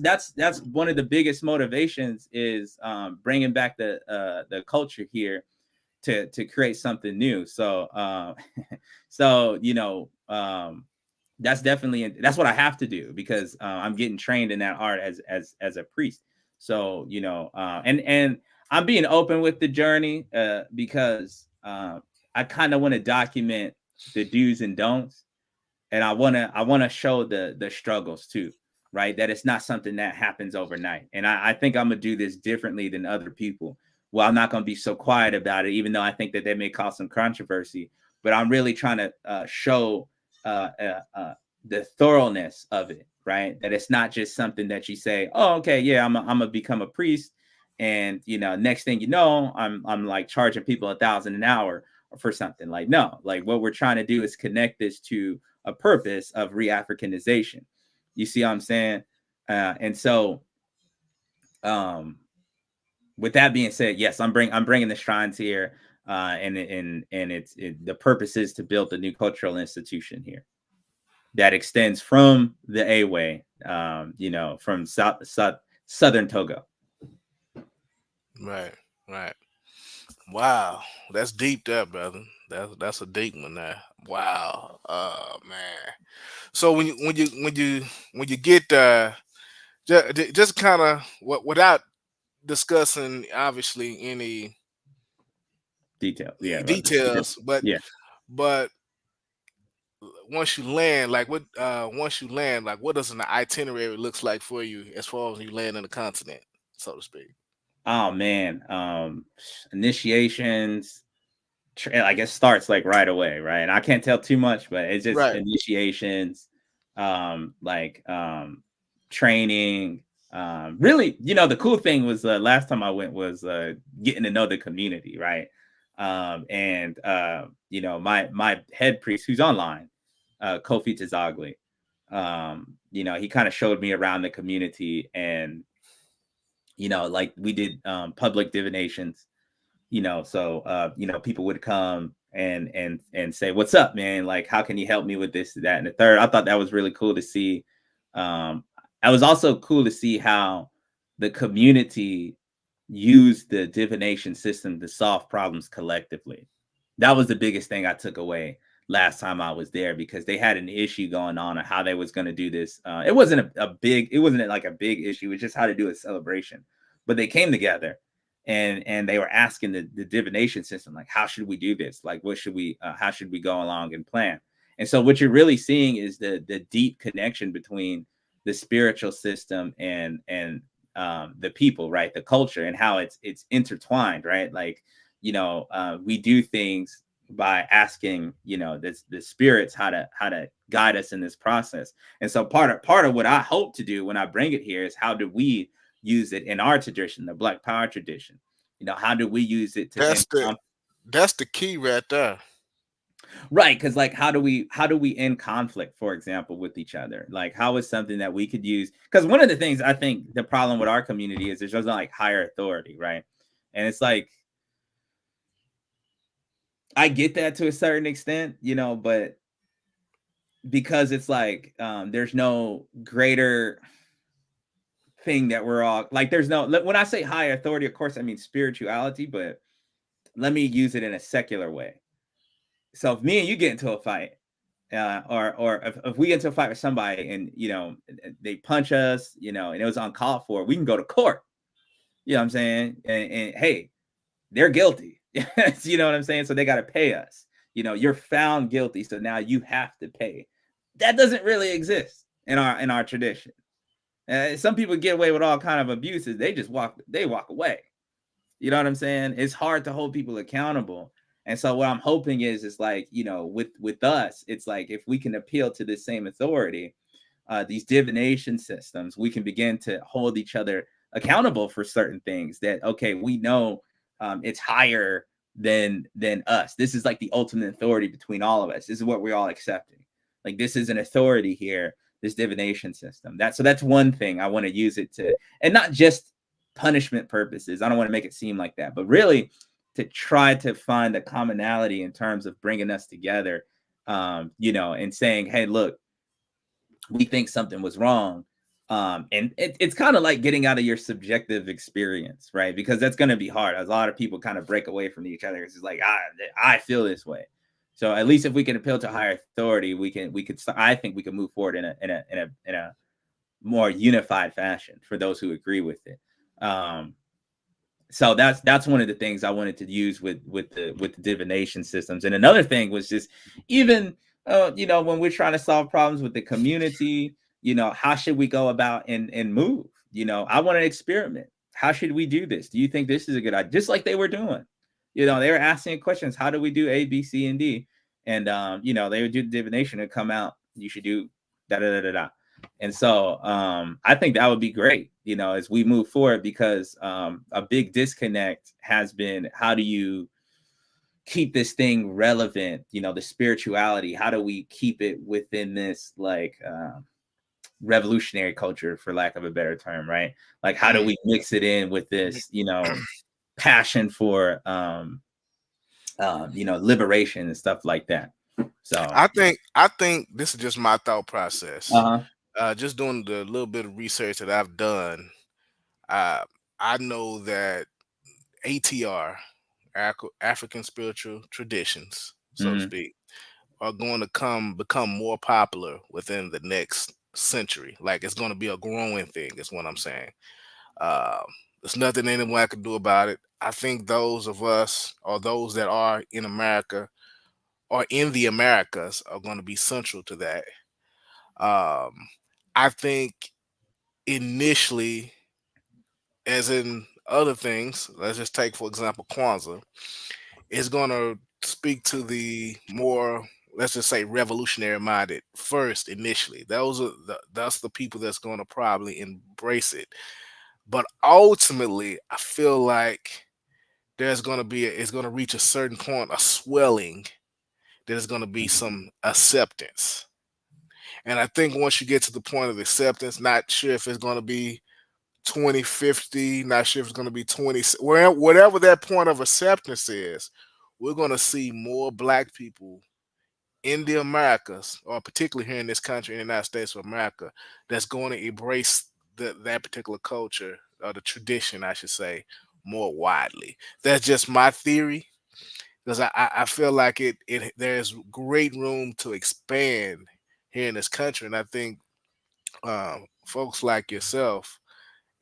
one of the biggest motivations is bringing back the culture here to create something new. So so that's definitely, that's what I have to do, because I'm getting trained in that art as a priest. So and I'm being open with the journey, because I kind of want to document the do's and don'ts, and I want to show the struggles too, right? That it's not something that happens overnight. And I think I'm gonna do this differently than other people. Well, I'm not gonna be so quiet about it, even though I think that they may cause some controversy. But I'm really trying to show the thoroughness of it, right? That it's not just something that you say, oh, okay, yeah, I'm gonna become a priest, and next thing you know, I'm like charging people $1,000 an hour for something. Like, no, like what we're trying to do is connect this to a purpose of re-Africanization. You see what I'm saying? And so, with that being said, yes, I'm bringing the shrines here, and the purpose is to build a new cultural institution here that extends from the A-Way, from southern Togo. right. Wow, that's deep there, brother. That's a deep one there. Wow, man. So when you get just kind of without discussing obviously any details, Yeah. but once you land, like what what does an itinerary looks like for you as far as you land on the continent, so to speak? Oh man, initiations, I guess, starts like right away, right? And I can't tell too much, but it's just Right. initiations, training. Really, the cool thing was, last time I went was getting to know the community, right? And my head priest, who's online, Kofi Tazagli, he kind of showed me around the community, and like we did public divinations, so people would come and say, what's up, man? Like, how can you help me with this, that, and the third? I thought that was really cool to see. I was also cool to see how the community used the divination system to solve problems collectively. That was the biggest thing I took away last time I was there, because they had an issue going on how they was going to do this. It wasn't it wasn't like a big issue. It's just how to do a celebration, but they came together and they were asking the divination system, like, how should we do this? Like, what should we, how should we go along and plan? And so what you're really seeing is the deep connection between the spiritual system and the people, right? The culture, and how it's intertwined, right? Like, we do things by asking, the spirits how to guide us in this process. And so part of what I hope to do when I bring it here is, how do we use it in our tradition, the Black Power tradition? How do we use it to That's the key right there. Right, because like, how do we end conflict, for example, with each other? Like, how is something that we could use? Because one of the things I think the problem with our community is there's just like higher authority, right? And it's like, I get that to a certain extent, but because it's like, there's no greater thing that we're all like, there's no, when I say higher authority, of course I mean spirituality, but let me use it in a secular way. So if me and you get into a fight, or if we get into a fight with somebody and they punch us, and it was uncalled for, we can go to court. You know what I'm saying? And hey, they're guilty. You know what I'm saying? So they got to pay us. You know, you're found guilty, so now you have to pay. That doesn't really exist in our tradition. Some people get away with all kind of abuses. They just walk away. You know what I'm saying? It's hard to hold people accountable. And so what I'm hoping is like, you know, with us, it's like if we can appeal to the same authority, these divination systems, we can begin to hold each other accountable for certain things that, okay, we know it's higher than us. This is like the ultimate authority between all of us. This is what we're all accepting. Like this is an authority here, this divination system. That's one thing I want to use it to, and not just punishment purposes. I don't want to make it seem like that, but really to try to find a commonality in terms of bringing us together, you know, and saying, hey, look, we think something was wrong. And it's kind of like getting out of your subjective experience, right? Because that's going to be hard. A lot of people kind of break away from each other. It's like, I feel this way. So at least if we can appeal to higher authority, we could, I think we can move forward in a more unified fashion for those who agree with it. So that's one of the things I wanted to use with the divination systems. And another thing was just even, you know, when we're trying to solve problems with the community, you know, how should we go about and move? You know, I want to experiment. How should we do this? Do you think this is a good idea? Just like they were doing, you know, they were asking questions. How do we do A, B, C, and D? And, you know, they would do divination and come out. You should do da da da da da. And so I think that would be great, you know, as we move forward, because a big disconnect has been, how do you keep this thing relevant? You know, the spirituality, how do we keep it within this like revolutionary culture, for lack of a better term, right? Like, how do we mix it in with this, you know, passion for, you know, liberation and stuff like that? So I think this is just my thought process. Just doing the little bit of research that I've done, I know that ATR, African spiritual traditions, so to speak, are going to become more popular within the next century. Like it's going to be a growing thing, is what I'm saying. There's nothing anyone can do about it. I think those of us, or those that are in America or in the Americas, are going to be central to that. I think initially, as in other things, let's just take for example Kwanzaa, is going to speak to the more, let's just say, revolutionary minded first initially. That's the people that's going to probably embrace it. But ultimately, I feel like there's going to be it's going to reach a certain point, a swelling. There's going to be some acceptance. And I think once you get to the point of acceptance, not sure if it's going to be 2050, not sure if it's going to be 20, whatever that point of acceptance is, we're going to see more Black people in the Americas, or particularly here in this country, in the United States of America, that's going to embrace that particular culture, or the tradition, I should say, more widely. That's just my theory, because I feel like there's great room to expand here in this country, and I think folks like yourself,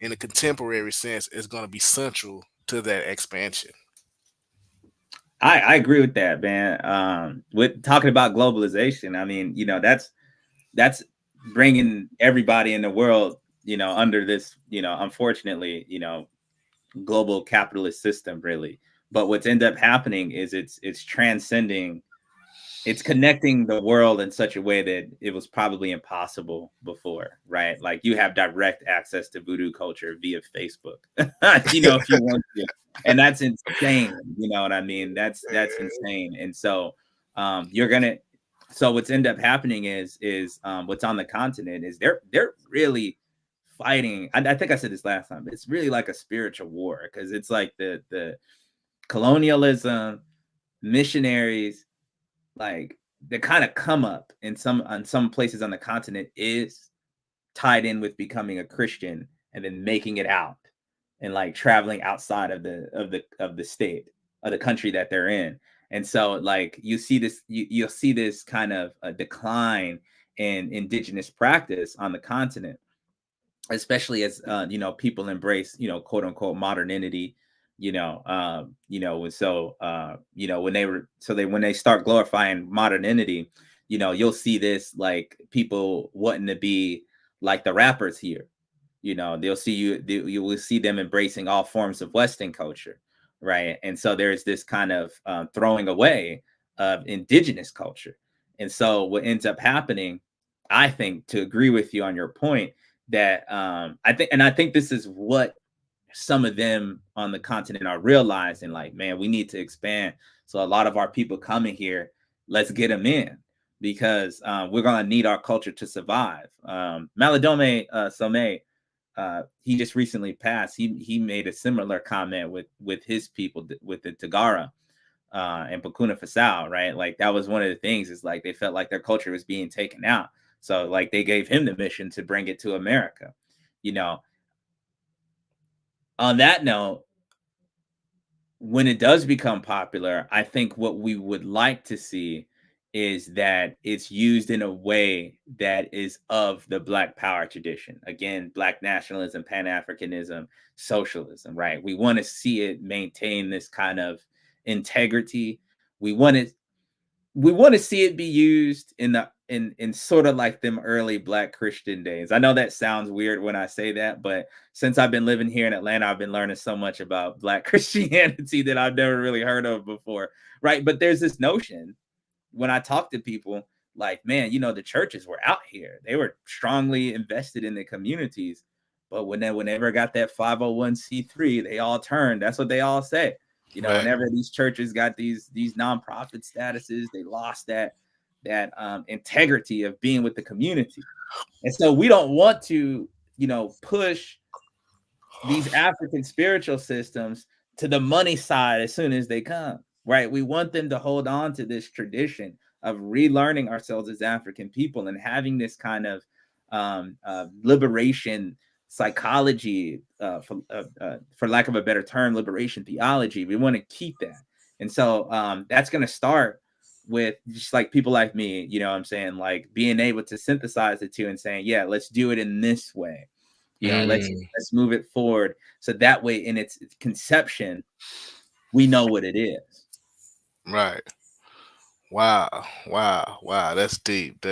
in a contemporary sense, is going to be central to that expansion. I agree with that, man. With talking about globalization, I mean, you know, that's bringing everybody in the world, you know, under this, you know, unfortunately, you know, global capitalist system, really. But what's end up happening is it's transcending, it's connecting the world in such a way that it was probably impossible before, right? Like you have direct access to voodoo culture via Facebook, you know, if you want to. And that's insane. You know what I mean? That's insane. And so you're gonna, so what's end up happening is what's on the continent is they're really fighting. I think I said this last time. It's really like a spiritual war, because it's like the colonialism, missionaries, like the kind of come up in some places on the continent is tied in with becoming a Christian and then making it out and like traveling outside of the state of the country that they're in. And so like you see this, you'll see this kind of a decline in indigenous practice on the continent. especially as people embrace quote unquote modernity, when they start glorifying modernity, you'll see this, like people wanting to be like the rappers here. You will see them embracing all forms of Western culture, right? And so there's this kind of throwing away of indigenous culture. And so what ends up happening, I think, to agree with you on your point, that I think this is what some of them on the continent are realizing, like, man, we need to expand. So a lot of our people coming here, let's get them in, because we're going to need our culture to survive. Maladome Somé, he just recently passed. He made a similar comment with his people, with the Tagara and Bakuna Fasal, right? Like that was one of the things, is like they felt like their culture was being taken out. So like they gave him the mission to bring it to America. On that note, when it does become popular, I think what we would like to see is that it's used in a way that is of the Black power tradition. Again, Black nationalism, Pan-Africanism, socialism, right? We want to see it maintain this kind of integrity. We want to see it be used in sort of like them early Black Christian days. I know that sounds weird when I say that, but since I've been living here in Atlanta, I've been learning so much about Black Christianity that I've never really heard of before, right? But there's this notion when I talk to people, like, man, the churches were out here. They were strongly invested in the communities. But whenever got that 501c3, they all turned. That's what they all say. Right. Whenever these churches got these nonprofit statuses, they lost that integrity of being with the community. And so we don't want to, push these African spiritual systems to the money side as soon as they come, right? We want them to hold on to this tradition of relearning ourselves as African people and having this kind of liberation psychology, for lack of a better term, liberation theology. We want to keep that. And so that's going to start with just like people like me, I'm saying, like being able to synthesize the two and saying, yeah, let's do it in this way. Let's move it forward. So that way in its conception, we know what it is. Right. Wow. That's deep.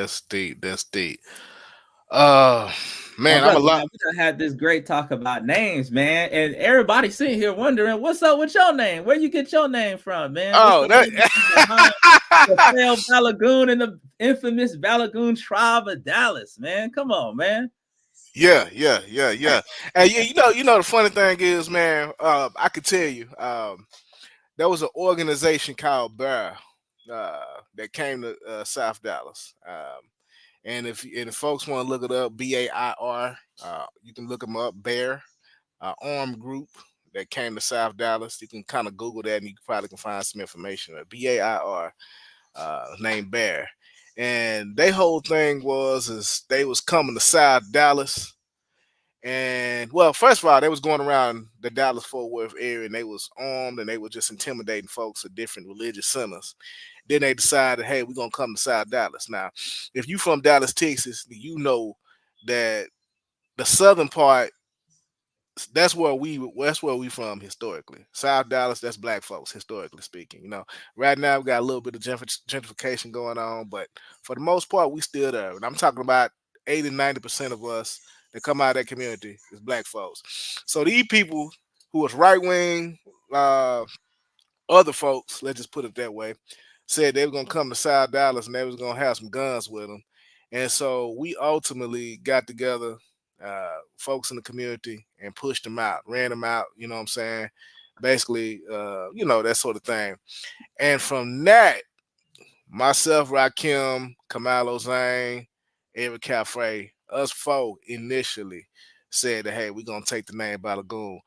Man, I'm a lot. We done had this great talk about names, man, and everybody sitting here wondering what's up with your name. Where you get your name from, man? Oh, the Balogun and the infamous Balogun tribe of Dallas, man. Come on, man. Yeah. And the funny thing is, man, I could tell you, there was an organization called Bear that came to South Dallas. And if folks want to look it up, BAIR, you can look them up. Bear, armed group that came to South Dallas. You can kind of Google that, and you probably can find some information. BAIR, named Bear, and their whole thing is they was coming to South Dallas. And well, first of all, they was going around the Dallas Fort Worth area, and they was armed, and they were just intimidating folks at different religious centers. Then they decided, hey, we're gonna come to South Dallas. Now, if you from Dallas, Texas, you know that the southern part, that's where we from historically. South Dallas, that's Black folks historically speaking. Right now we got a little bit of gentrification going on, but for the most part, we still there. And I'm talking about 80-90% of us that come out of that community is Black folks. So these people who was right wing, other folks, let's just put it that way, said they were gonna come to South Dallas and they was gonna have some guns with them. And so we ultimately got together, folks in the community, and pushed them out, ran them out, you know what I'm saying? Basically, that sort of thing. And from that, myself, Rakim, Kamalo Zane, Eric Cafe, us four initially said that, hey, we're gonna take the name Balogun.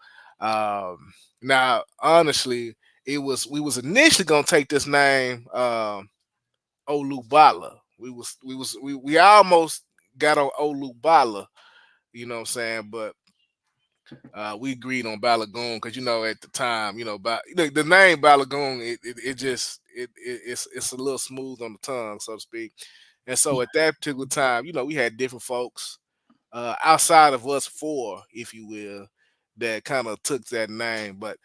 Now, honestly, we was initially gonna take this name Olubala. We almost got on Olubala, you know what I'm saying, but we agreed on Balogun because at the time, the name Balogun, it's a little smooth on the tongue, so to speak. And so at that particular time, we had different folks outside of us four, if you will, that kind of took that name. But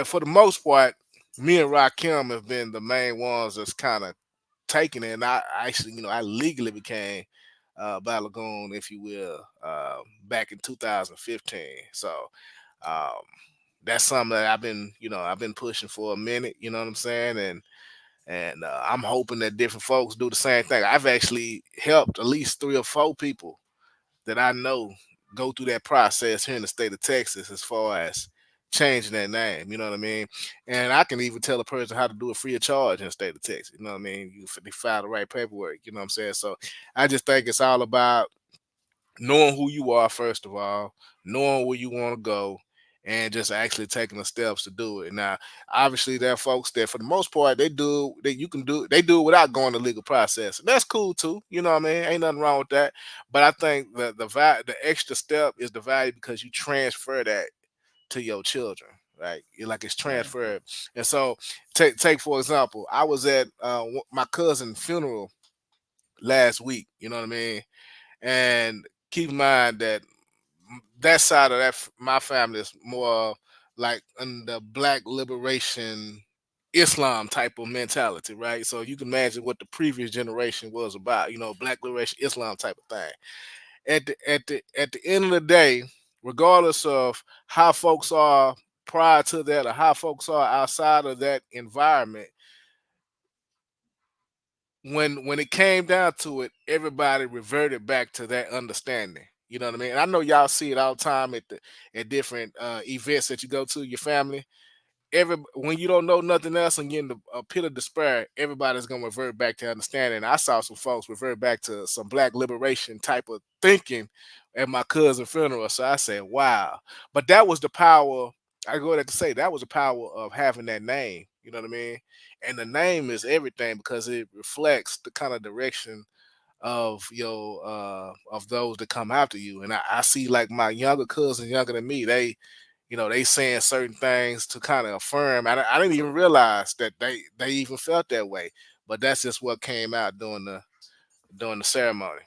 for the most part, me and Rakim have been the main ones that's kind of taking it. And I actually, I legally became Balogun, if you will, back in 2015. So um, that's something that I've been pushing for a minute. You know what I'm saying? And I'm hoping that different folks do the same thing. I've actually helped at least 3 or 4 people that I know go through that process here in the state of Texas as far as changing their name. You know what I mean? And I can even tell a person how to do it free of charge in the state of Texas. You know what I mean? They file the right paperwork. You know what I'm saying? So I just think it's all about knowing who you are, first of all, knowing where you want to go, and just actually taking the steps to do it. Now, obviously, there are folks that, for the most part, they do it without going the legal process. That's cool too. You know what I mean? Ain't nothing wrong with that. But I think the extra step is the value because you transfer that to your children. Right, like it's transferred. And so, take for example, I was at my cousin's funeral last week. You know what I mean? And keep in mind that that side of my family is more like in the black liberation Islam type of mentality, right? So you can imagine what the previous generation was about, black liberation Islam type of thing. At the end of the day, regardless of how folks are prior to that or how folks are outside of that environment, when it came down to it, everybody reverted back to that understanding. You know what I mean? And I know y'all see it all the time at different events that you go to, your family. When you don't know nothing else and you're in a pit of despair, everybody's gonna revert back to understanding. I saw some folks revert back to some black liberation type of thinking at my cousin's funeral. So I said, wow. But that was the power. I go there to say that was the power of having that name. You know what I mean? And the name is everything because it reflects the kind of direction of of those that come after you. And I see like my younger cousins, younger than me, they saying certain things to kind of affirm. I didn't even realize that they even felt that way, but that's just what came out during the ceremony.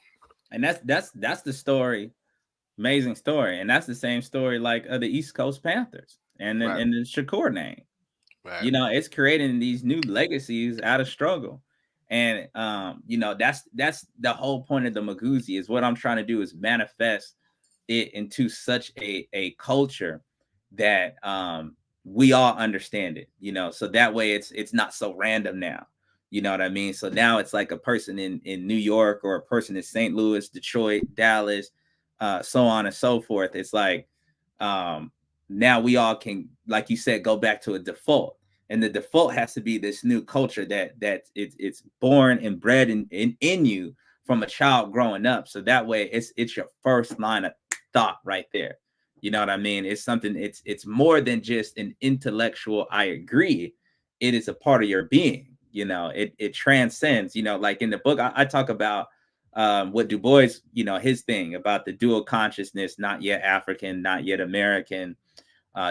And that's the story, amazing story, and that's the same story like of the East Coast Panthers and Right. and the Shakur name. Right. It's creating these new legacies out of struggle. And that's the whole point of the Maguzi is what I'm trying to do is manifest it into such a culture that we all understand it, so that way it's not so random now. You know what I mean? So now it's like a person in New York or a person in St. Louis, Detroit, Dallas, so on and so forth. It's like now we all can, like you said, go back to a default. And the default has to be this new culture that it's born and bred in you from a child growing up. So that way it's your first line of thought right there. You know what I mean? It's something, it's more than just an intellectual, I agree. It is a part of your being. It transcends, like in the book, I talk about what Du Bois, his thing about the dual consciousness, not yet African, not yet American,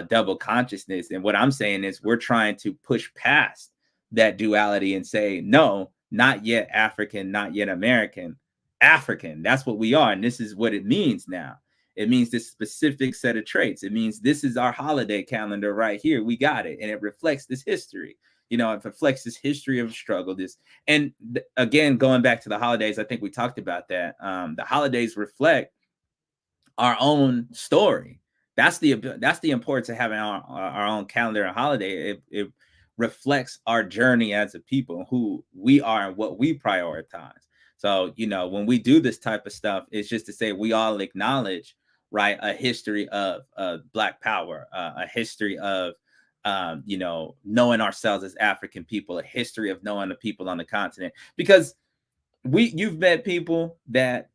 double consciousness. And what I'm saying is we're trying to push past that duality and say, no, not yet African, not yet American, African. That's what we are. And this is what it means now. It means this specific set of traits. It means this is our holiday calendar right here. We got it. And it reflects this history. It reflects this history of struggle. Again, going back to the holidays, I think we talked about that. The holidays reflect our own story. That's the importance of having our own calendar and holiday. It reflects our journey as a people, who we are and what we prioritize. So, when we do this type of stuff, it's just to say we all acknowledge, right, a history of Black power, a history of, knowing ourselves as African people, a history of knowing the people on the continent. Because you've met people that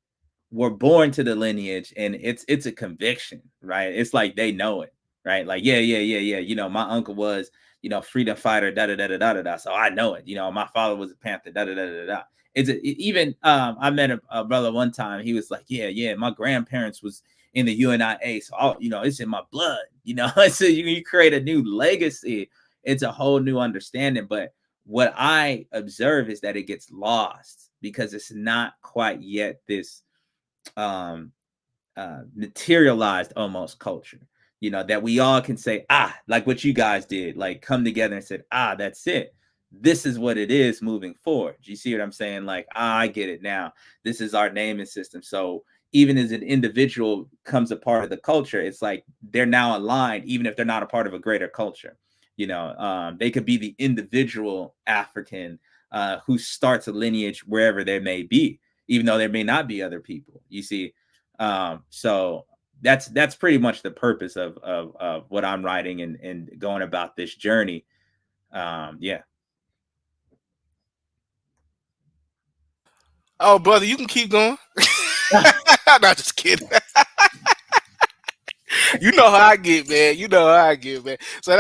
were born to the lineage, and it's a conviction, right? It's like they know it, right? Like, yeah. My uncle was, freedom fighter, da da da da da da. So I know it. My father was a Panther, da da da da da. Even I met a brother one time. He was like, yeah, my grandparents was in the UNIA, so it's in my blood. So you create a new legacy. It's a whole new understanding. But what I observe is that it gets lost because it's not quite yet this um materialized almost culture, that we all can say, like what you guys did, like come together and said, that's it, this is what it is moving forward. Do you see what I'm saying? Like, I get it now, this is our naming system. So even as an individual comes a part of the culture, it's like they're now aligned, even if they're not a part of a greater culture. They could be the individual African who starts a lineage wherever they may be, even though there may not be other people, you see. So that's pretty much the purpose of what I'm writing and going about this journey. Yeah. Oh, brother, you can keep going. Not just kidding. You know how I get, man. You know how I get, man. So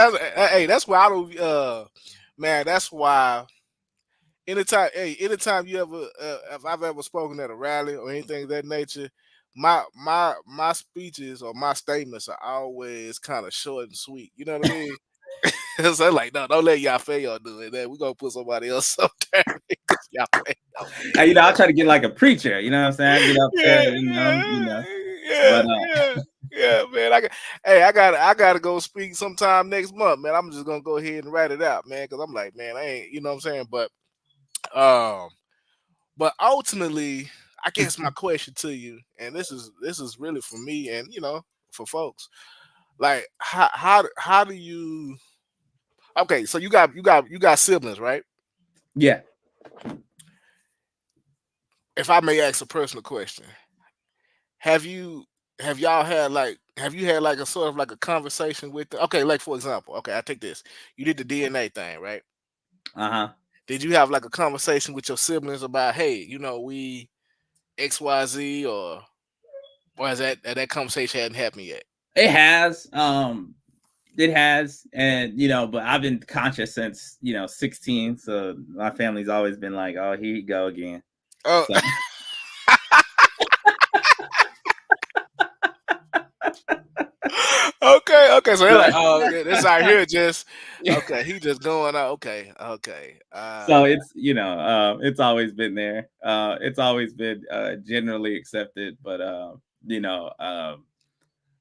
hey, that's why I don't, man. That's why anytime you ever, if I've ever spoken at a rally or anything of that nature, my speeches or my statements are always kind of short and sweet. You know what I mean? So I'm like, no, don't let Yafeuh do it. Then we're gonna put somebody else up there because Yafeuh don't do it. I try to get like a preacher, you know what I'm saying? I get up there, Yeah, but yeah, man. I gotta go speak sometime next month, man. I'm just gonna go ahead and write it out, man, because I'm like, man, I ain't, you know what I'm saying? Um, but ultimately, I guess my question to you, and this is really for me, and for folks, like how do you? Okay, so you got siblings, right? yeah. If I may ask a personal question, have you have y'all had like have you had like a sort of like a conversation with okay, like for example, okay, I take this. You did the DNA thing, right? Uh-huh. Did you have like a conversation with your siblings about, hey, we XYZ, or has that conversation hadn't happened yet? It has. It has. And but I've been conscious since 16. So my family's always been like, oh, here you go again. Oh, So okay. So they're like, oh, this out here just okay. He just going out. Okay. So it's always been there. It's always been generally accepted, but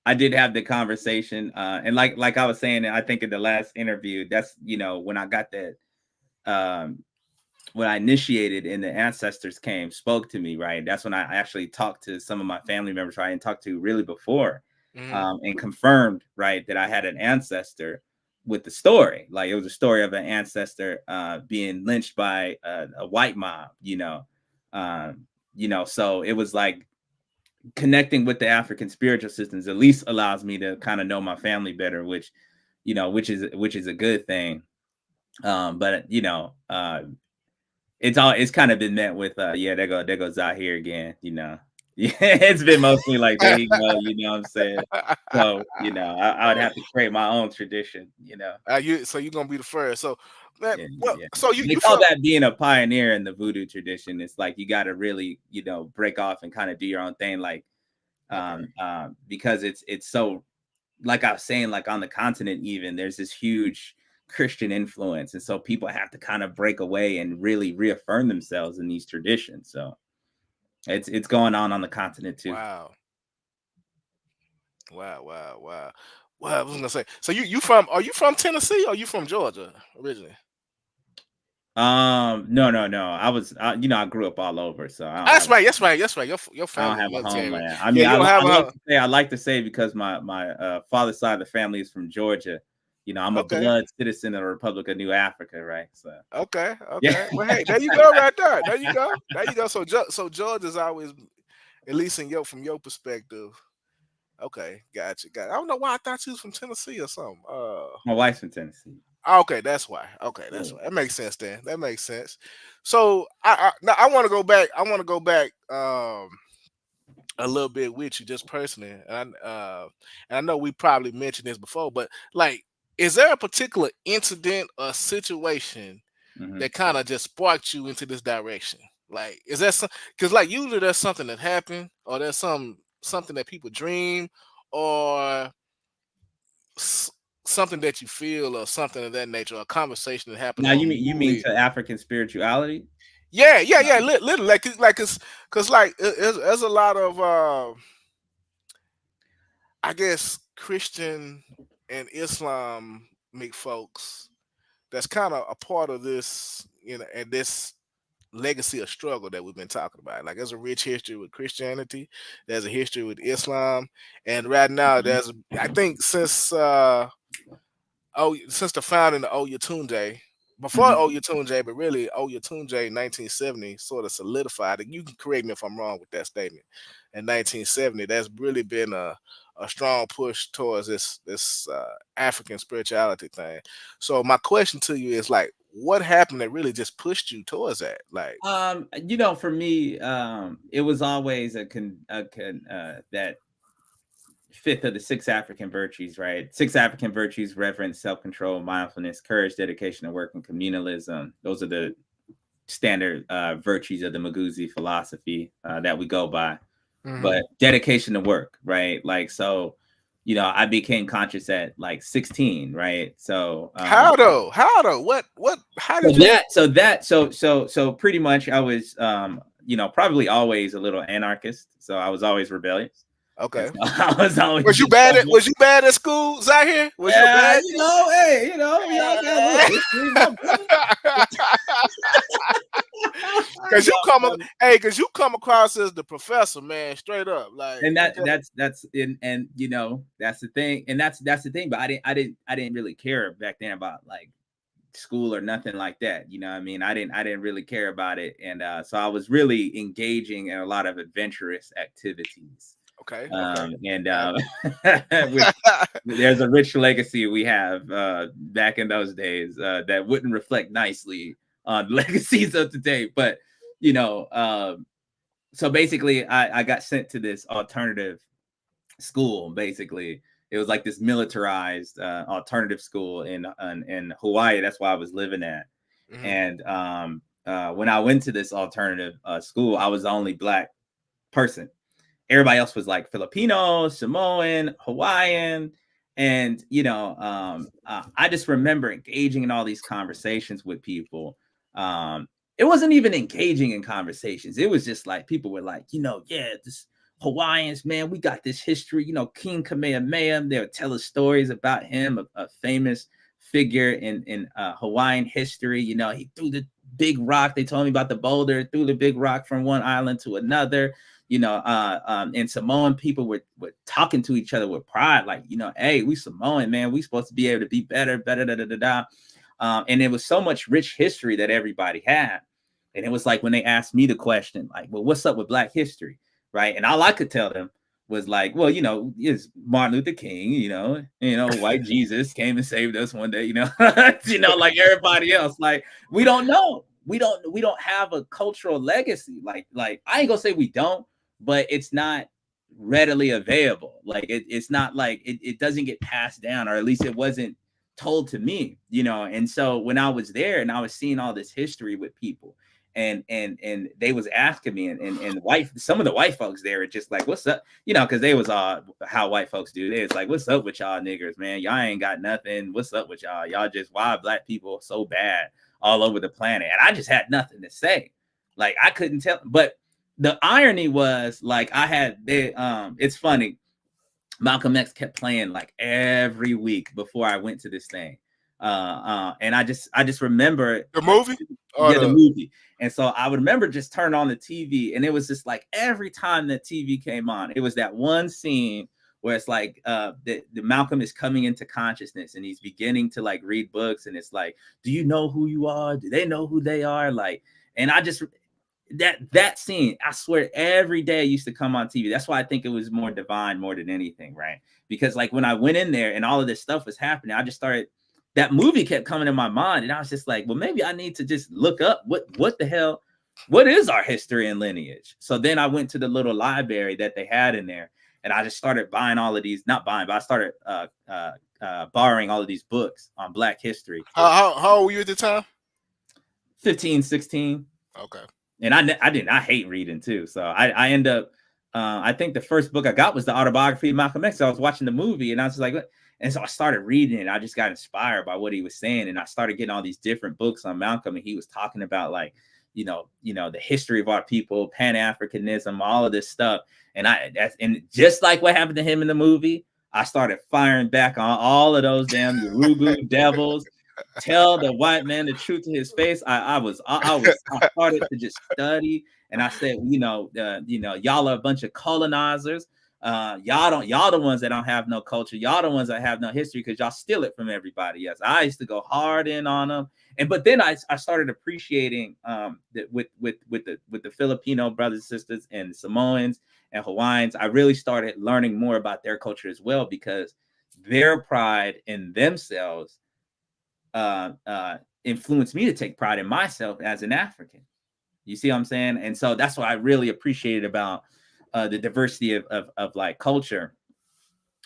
I did have the conversation, and like I was saying, I think in the last interview, that's when I got that, when I initiated and the ancestors spoke to me, right? That's when I actually talked to some of my family members, right, and talked to really before, and confirmed, right, that I had an ancestor with the story. Like, it was a story of an ancestor being lynched by a white mob, so it was like connecting with the African spiritual systems at least allows me to kind of know my family better, which is a good thing. But it's kind of been met with there goes Zahir again, Yeah, it's been mostly like, there you go, what I'm saying. So I would have to create my own tradition. So you're gonna be the first. So, man, Yeah. so They you call from that being a pioneer in the voodoo tradition. It's like you got to really break off and kind of do your own thing, like because it's so, like I was saying, like on the continent, even there's this huge Christian influence, and so people have to kind of break away and really reaffirm themselves in these traditions. So it's going on the continent too. wow. Wow. Well, I was gonna say. So you from? Are you from Tennessee or you from Georgia originally? No. I was, I grew up all over, so That's right. Your I don't family have a military. Right? homeland. I Yeah, mean, you don't have a. I like to say because my father's side of the family is from Georgia. I'm a Okay. blood citizen of the Republic of New Africa, right? So Okay. yeah. Well, hey, there you go, right there. There you go. So Georgia's always, at least from your perspective. Okay, gotcha. I don't know why I thought you was from Tennessee or something. My wife's from Tennessee. Okay, that's why. Okay, that's Yeah. why. That makes sense then. That makes sense. So now I want to go back. I want to go back a little bit with you just personally, and I know we probably mentioned this before, but like, is there a particular incident or situation Mhm. that kind of just sparked you into this direction? Like, is that some? Because like usually there's something that happened, or there's something that people dream, or s- something that you feel, or something of that nature, or a conversation that happened Now on a you mean movie. to African spirituality? Yeah. Literally, cause there's a lot of I guess Christian and Islamic folks that's kind of a part of this, and this legacy of struggle that we've been talking about. Like there's a rich history with Christianity, there's a history with Islam, and right now there's, I think since the founding of Oyatunde, before Oyatunde, but really Oyatunde in 1970 sort of solidified it. You can correct me if I'm wrong with that statement. In 1970, that's really been a strong push towards this African spirituality thing. So my question to you is like, what happened that really just pushed you towards that? Like, For me, it was always that fifth of the 6 African virtues, right? 6 African virtues: reverence, self-control, mindfulness, courage, dedication to work, and communalism. Those are the standard virtues of the Maguzi philosophy that we go by. But dedication to work, right? Like, so, I became conscious at like 16, right? So how though? What? How did you? So pretty much I was, probably always a little anarchist. So I was always rebellious. Okay. So I was always. Was you bad at school, Zahir? Was you bad? We all got Because you come across as the professor, man, straight up, like. And that's the thing, and that's the thing. But I didn't really care back then about like school or nothing like that. You know what I mean? I didn't really care about it, and so I was really engaging in a lot of adventurous activities. Okay. There's a rich legacy we have back in those days that wouldn't reflect nicely on legacies of today. But so basically, I got sent to this alternative school. Basically, it was like this militarized alternative school in Hawaii. That's why I was living at. And when I went to this alternative school, I was the only Black person. Everybody else was like Filipino, Samoan, Hawaiian. And, I just remember engaging in all these conversations with people. It wasn't even engaging in conversations. It was just like people were like, this Hawaiians, man, we got this history, King Kamehameha. They would tell us stories about him, a famous figure in Hawaiian history. He threw the big rock. They told me about the boulder, threw the big rock from one island to another. And Samoan people were talking to each other with pride, like, hey, we Samoan, man, we supposed to be able to be better. And it was so much rich history that everybody had. And it was like when they asked me the question, like, well, what's up with Black history? Right. And all I could tell them was like, well, it's Martin Luther King, white Jesus came and saved us one day, like everybody else. Like, we don't know. We don't have a cultural legacy. Like I ain't gonna say we don't, but it's not readily available. Like it's not like it doesn't get passed down, or at least it wasn't told to me, And so when I was there and I was seeing all this history with people, and they was asking me, and some of the white folks there are just like, what's up? Because they was how white folks do. They was like, what's up with y'all niggers, man? Y'all ain't got nothing. What's up with y'all? Y'all just, why Black people so bad all over the planet? And I just had nothing to say. Like I couldn't tell. But the irony was, like, it's funny. Malcolm X kept playing like every week before I went to this thing. And I just remember the movie. The movie. And so I would remember just turn on the TV, and it was just like every time that TV came on, it was that one scene where it's like the Malcolm is coming into consciousness and he's beginning to like read books, and it's like, do you know who you are? Do they know who they are? Like, and I just that scene, I swear every day used to come on TV. That's why I think it was more divine more than anything, right? Because like when I went in there and all of this stuff was happening, I just started, that movie kept coming in my mind, and I was just like, well, maybe I need to just look up what the hell, what is our history and lineage? So then I went to the little library that they had in there, and I just started buying all of these, not buying, but I started borrowing all of these books on Black history. How old were you at the time? 15, 16. Okay. And I hate reading too. So I end up, I think the first book I got was the autobiography of Malcolm X. So I was watching the movie, and I was just like, what? And so I started reading it. I just got inspired by what he was saying. And I started getting all these different books on Malcolm. And he was talking about like the history of our people, Pan-Africanism, all of this stuff. And just like what happened to him in the movie, I started firing back on all of those damn Yoruba devils. Tell the white man the truth to his face. I started to just study, and I said, y'all are a bunch of colonizers. Y'all the ones that don't have no culture. Y'all the ones that have no history because y'all steal it from everybody. Yes, I used to go hard in on them, but then I started appreciating that with the Filipino brothers and sisters and Samoans and Hawaiians. I really started learning more about their culture as well, because their pride in themselves influenced me to take pride in myself as an African. You see what I'm saying? And so that's what I really appreciated about the diversity of like culture.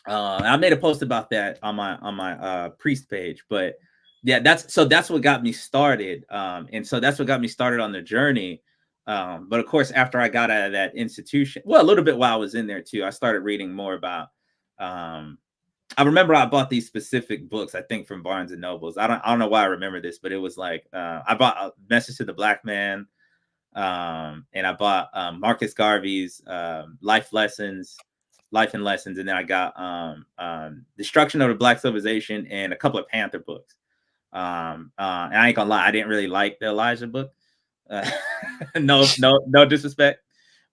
I made a post about that on my priest page, but yeah, that's what got me started. And so that's what got me started on the journey. But of course, after I got out of that institution, well, a little bit while I was in there too, I started reading more about, I remember I bought these specific books, I think from Barnes and Nobles. I don't know why I remember this, but it was like, I bought a Message to the Black Man. And I bought Marcus Garvey's Life and Lessons, and then I got Destruction of the Black Civilization and a couple of Panther books. And I ain't gonna lie, I didn't really like the Elijah book. No disrespect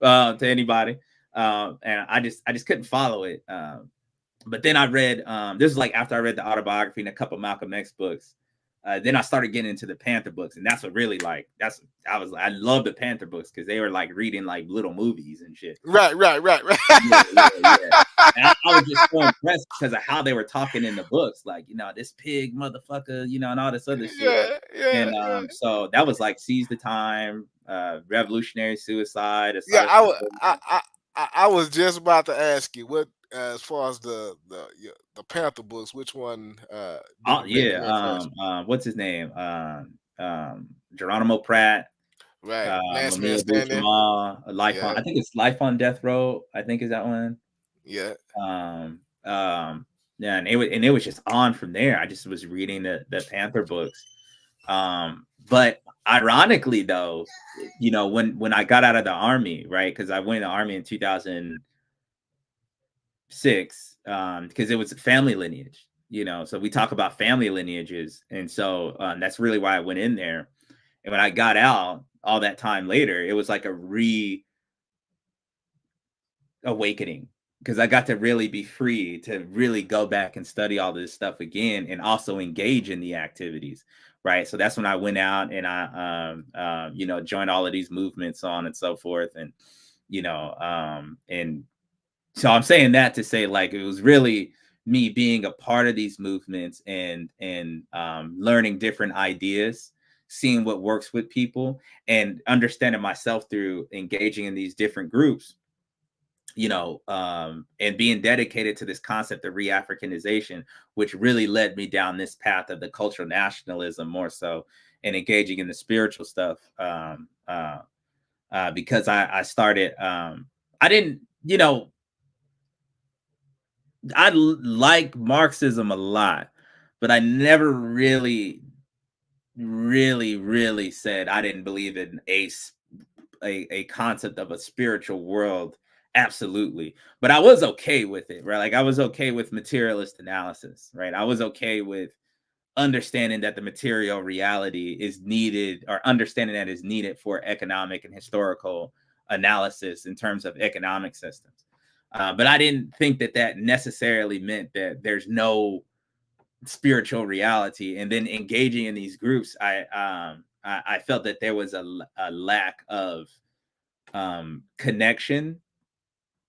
to anybody, and I just couldn't follow it. But then I read this is like after I read the autobiography and a couple of Malcolm X books. Then I started getting into the Panther books, and that's what really I love the Panther books because they were like reading like little movies and shit. Right. Yeah. And I was just so impressed because of how they were talking in the books, like this pig motherfucker, and all this other shit. And so that was like Seize the Time, Revolutionary Suicide. I was just about to ask you what, as far as the Panther books, which one? What's his name? Geronimo Pratt. Right. Last Man Lamia Standing. on. I think it's Life on Death Row. I think is that one. Yeah. Yeah, and it was just on from there. I just was reading the Panther books. But ironically though, when I got out of the army, right? Because I went in the army in 2006, because it was a family lineage, so we talk about family lineages. And so that's really why I went in there. And when I got out all that time later, it was like a awakening, because I got to really be free to really go back and study all this stuff again and also engage in the activities. Right. So that's when I went out and I, joined all of these movements, so on and so forth. And, and so I'm saying that to say, like, it was really me being a part of these movements and learning different ideas, seeing what works with people, and understanding myself through engaging in these different groups, and being dedicated to this concept of re-Africanization, which really led me down this path of the cultural nationalism more so, and engaging in the spiritual stuff. Because I started, I didn't, I like Marxism a lot, but I never really said I didn't believe in a concept of a spiritual world. Absolutely. But I was okay with it, right? Like I was okay with materialist analysis, right? I was okay with understanding that the material reality is needed, or understanding that is needed for economic and historical analysis in terms of economic systems. But I didn't think that necessarily meant that there's no spiritual reality. And then engaging in these groups, I felt that there was a lack of connection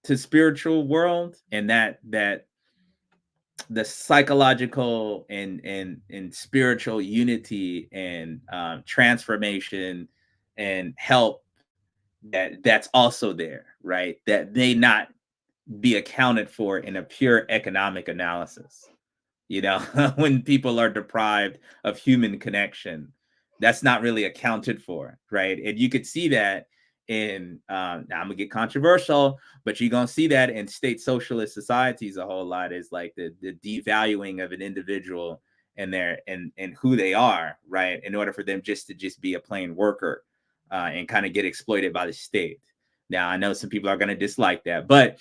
to spiritual world, and that the psychological and spiritual unity and transformation and help that's also there, right? That may not be accounted for in a pure economic analysis. When people are deprived of human connection, that's not really accounted for, right? And you could see that in now I'm gonna get controversial, but you're gonna see that in state socialist societies a whole lot, is like the devaluing of an individual and their and who they are, right, in order for them just to be a plain worker. and kind of get exploited by the state. Now, I know some people are going to dislike that, but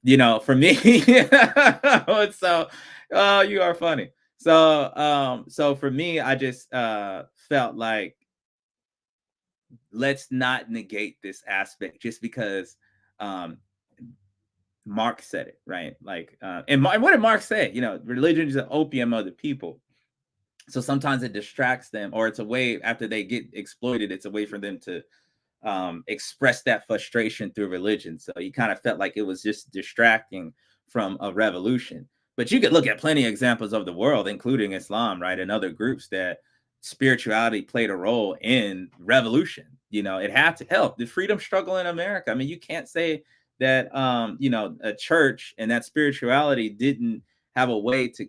you know, for me, so you are funny. So for me, I just felt like let's not negate this aspect just because Mark said it, right? Like, and what did Mark say? You know, religion is the opium of the people. So sometimes it distracts them, or it's a way after they get exploited, it's a way for them to express that frustration through religion. So you kind of felt like it was just distracting from a revolution. But you could look at plenty of examples of the world, including Islam, right, and other groups that spirituality played a role in revolution. You know, it had to help the freedom struggle in America. I mean, you can't say that you know, a church and that spirituality didn't have a way to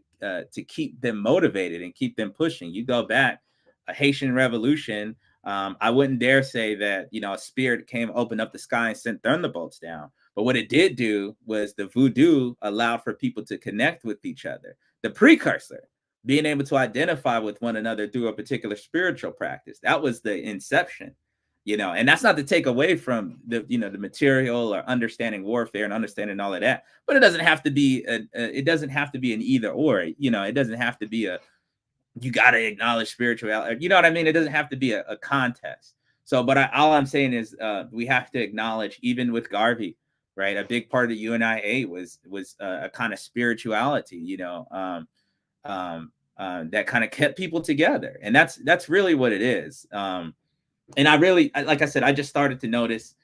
keep them motivated and keep them pushing. You go back, a Haitian revolution. I wouldn't dare say that, you know, a spirit came, opened up the sky and sent thunderbolts down. But what it did do was the voodoo allowed for people to connect with each other. The precursor, being able to identify with one another through a particular spiritual practice. That was the inception, you know, and that's not to take away from the, you know, the material or understanding warfare and understanding all of that. But it doesn't have to be, it doesn't have to be an either or, you know, it doesn't have to be a, you got to acknowledge spirituality. You know what I mean? It doesn't have to be a contest. So, but all I'm saying is we have to acknowledge, even with Garvey, right? A big part of the UNIA was a kind of spirituality, you know, that kind of kept people together. And that's really what it is. And I really, like I said, I just started to notice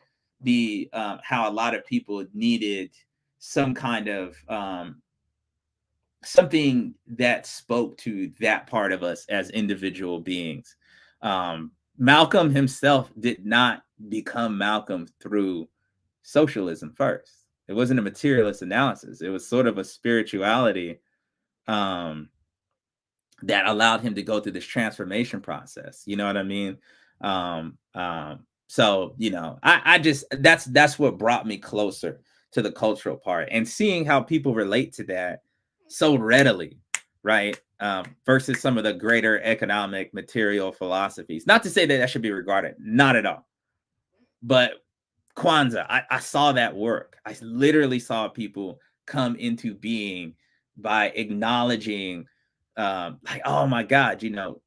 the how a lot of people needed some kind of something that spoke to that part of us as individual beings. Malcolm himself did not become Malcolm through socialism first. It wasn't a materialist analysis. It was sort of a spirituality that allowed him to go through this transformation process. You know what I mean? So, you know, I just, that's what brought me closer to the cultural part, and seeing how people relate to that so readily, right? Versus some of the greater economic material philosophies. Not to say that should be regarded, not at all. But Kwanzaa, I saw that work. I literally saw people come into being by acknowledging, like, oh my God, you know,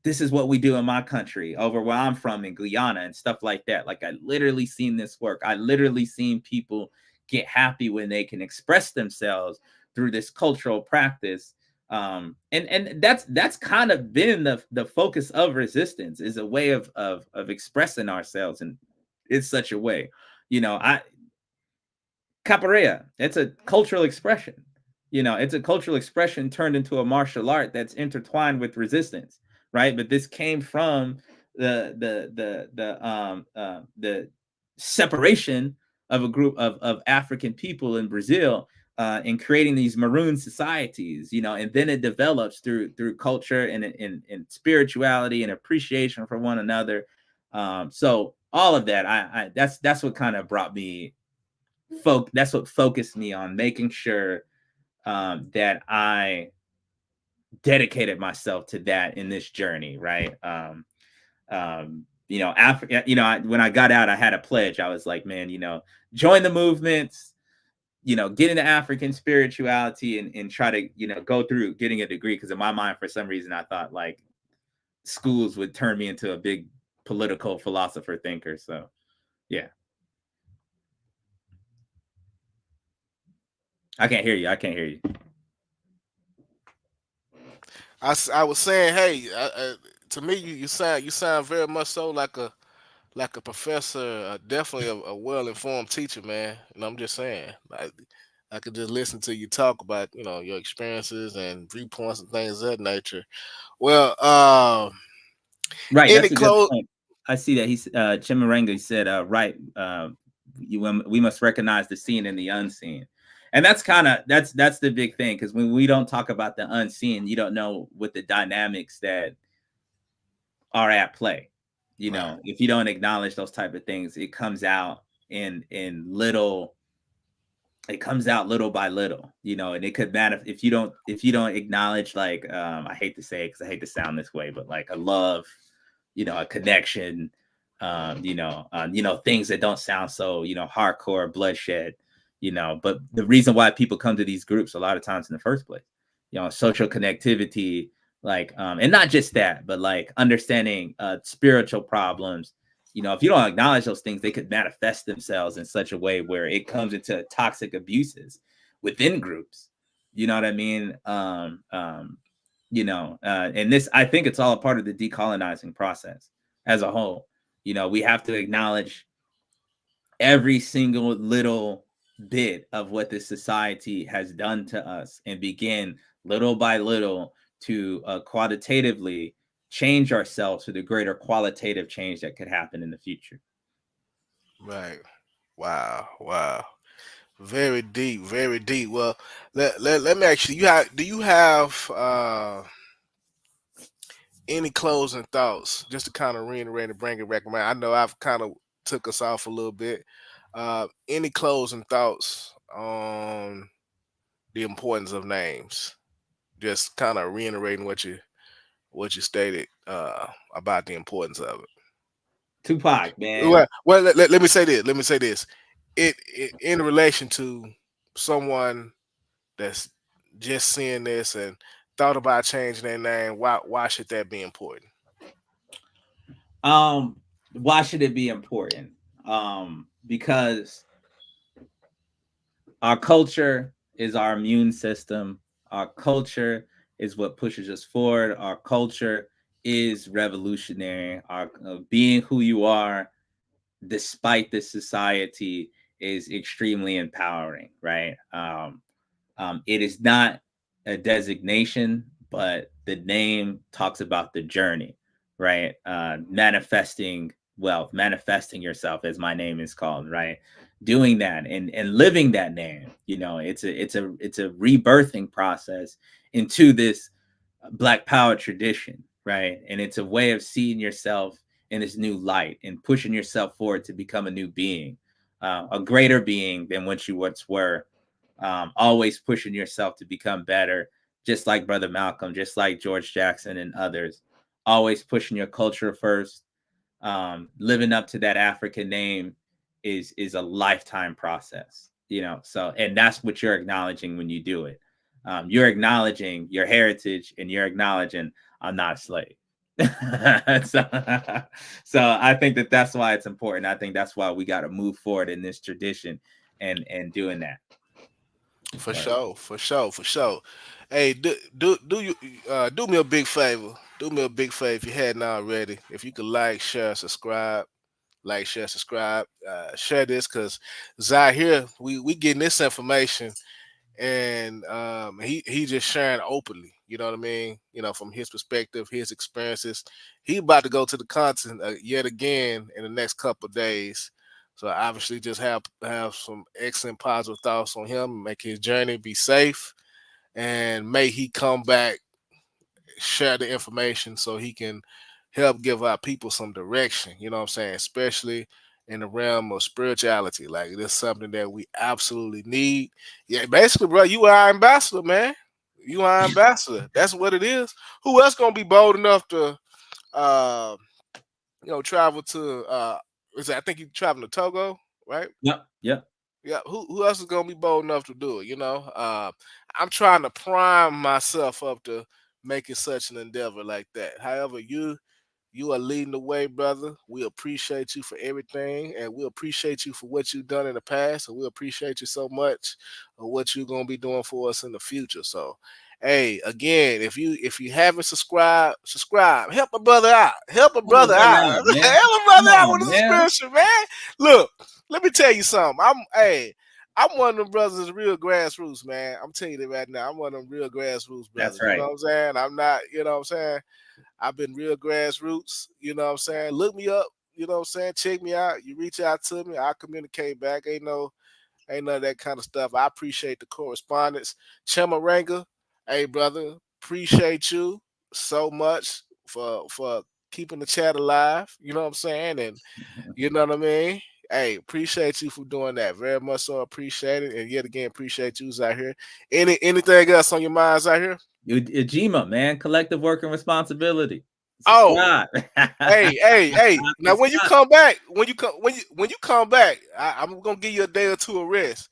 this is what we do in my country, over where I'm from in Guyana and stuff like that. Like, I literally seen this work. I literally seen people get happy when they can express themselves through this cultural practice. And that's kind of been the focus of resistance, is a way of expressing ourselves in such a way. You know, capoeira, it's a cultural expression. You know, it's a cultural expression turned into a martial art that's intertwined with resistance, right? But this came from the separation of a group of African people in Brazil, in creating these maroon societies, you know, and then it develops through culture and spirituality and appreciation for one another. So all of that, that's what kind of brought me that's what focused me on making sure that I dedicated myself to that in this journey, right? You know, Africa, you know, when I got out, I had a pledge. I was like, man, you know, join the movements, you know, get into African spirituality and try to, you know, go through getting a degree. Because in my mind, for some reason, I thought like schools would turn me into a big political philosopher thinker. So, yeah. I can't hear you. I can't hear you. I was saying, hey, to me, you sound very much so like a professor, definitely a well informed teacher, man. And I'm just saying, I could just listen to you talk about, you know, your experiences and viewpoints and things of that nature. Well, right, any that's a good close. point. I see that he's Chimarenga said, right, we must recognize the seen and the unseen. And that's kind of that's the big thing, because when we don't talk about the unseen, you don't know what the dynamics that are at play. You know, Right. if you don't acknowledge those type of things, it comes out in little. It comes out little by little, you know, and it could matter if you don't acknowledge, like, I hate to say it because I hate to sound this way, but like a love, you know, a connection, things that don't sound so, hardcore, bloodshed, but the reason why people come to these groups a lot of times in the first place, social connectivity, like, and not just that, but like understanding spiritual problems. If you don't acknowledge those things, they could manifest themselves in such a way where it comes into toxic abuses within groups. You know what I mean? And this, I think it's all a part of the decolonizing process as a whole. We have to acknowledge every single little bit of what this society has done to us and begin little by little to quantitatively change ourselves to the greater qualitative change that could happen in the future. Right. Wow. Very deep, very deep. Well, let me ask you, do you have any closing thoughts just to kind of reiterate and bring it back around? I know I've kind of took us off a little bit. Any closing thoughts on the importance of names? Just kind of reiterating what you stated about the importance of it. Tupac, man. Well, let me say this. Let me say this. It in relation to someone that's just seeing this and thought about changing their name. Why should that be important? Why should it be important? Because our culture is our immune system. Our culture is what pushes us forward. Our culture is revolutionary. Our being who you are, despite this society, is extremely empowering, right? It is not a designation, but the name talks about the journey, right? Manifesting wealth, manifesting yourself, as my name is called, right? Doing that and living that name, it's a rebirthing process into this Black power tradition, right? And it's a way of seeing yourself in this new light and pushing yourself forward to become a new being, a greater being than what you once were. Always pushing yourself to become better, just like Brother Malcolm, just like George Jackson and others. Always pushing your culture first. Living up to that African name is a lifetime process, So, and that's what you're acknowledging when you do it. You're acknowledging your heritage, and you're acknowledging I'm not a slave. so I think that's why it's important. I think that's why we got to move forward in this tradition and doing that. For sure. Hey, do you do me a big favor. Do me a big favor if you hadn't already. If you could share, subscribe, share this because Zahir, we getting this information and he just sharing openly. You know what I mean? From his perspective, his experiences. He about to go to the continent yet again in the next couple of days. So obviously, just have some excellent positive thoughts on him. Make his journey be safe, and may he come back, share the information so he can help give our people some direction. You know what I'm saying? Especially in the realm of spirituality. Like this is something that we absolutely need. Yeah, basically, bro, you are our ambassador, man. You are our ambassador. That's what it is. Who else gonna be bold enough to travel to I think you traveling to Togo, right? Yep. Yeah. Who else is gonna be bold enough to do it? I'm trying to prime myself up to making such an endeavor like that. However, you are leading the way, brother. We appreciate you for everything, and we appreciate you for what you've done in the past, and we appreciate you so much of what you're gonna be doing for us in the future. So, hey, again, if you haven't subscribed, subscribe. Help a brother out. Help a brother out. Help a brother out with the subscription, man. Look, let me tell you something. I'm one of them brothers that's real grassroots, man. I'm telling you that right now. I'm one of them real grassroots brothers. That's right. You know what I'm saying? I'm not, you know what I'm saying? I've been real grassroots, you know what I'm saying? Look me up, you know what I'm saying? Check me out. You reach out to me, I communicate back. Ain't none of that kind of stuff. I appreciate the correspondence. Chamaranga, hey brother, appreciate you so much for keeping the chat alive. You know what I'm saying? And you know what I mean? Hey, appreciate you for doing that. Very much so appreciate it. And yet again, appreciate you out here. Anything else on your minds out here? Ujima, man, collective work and responsibility. Subscribe. Hey. Now when you come back, when you come back, I'm gonna give you a day or two of rest.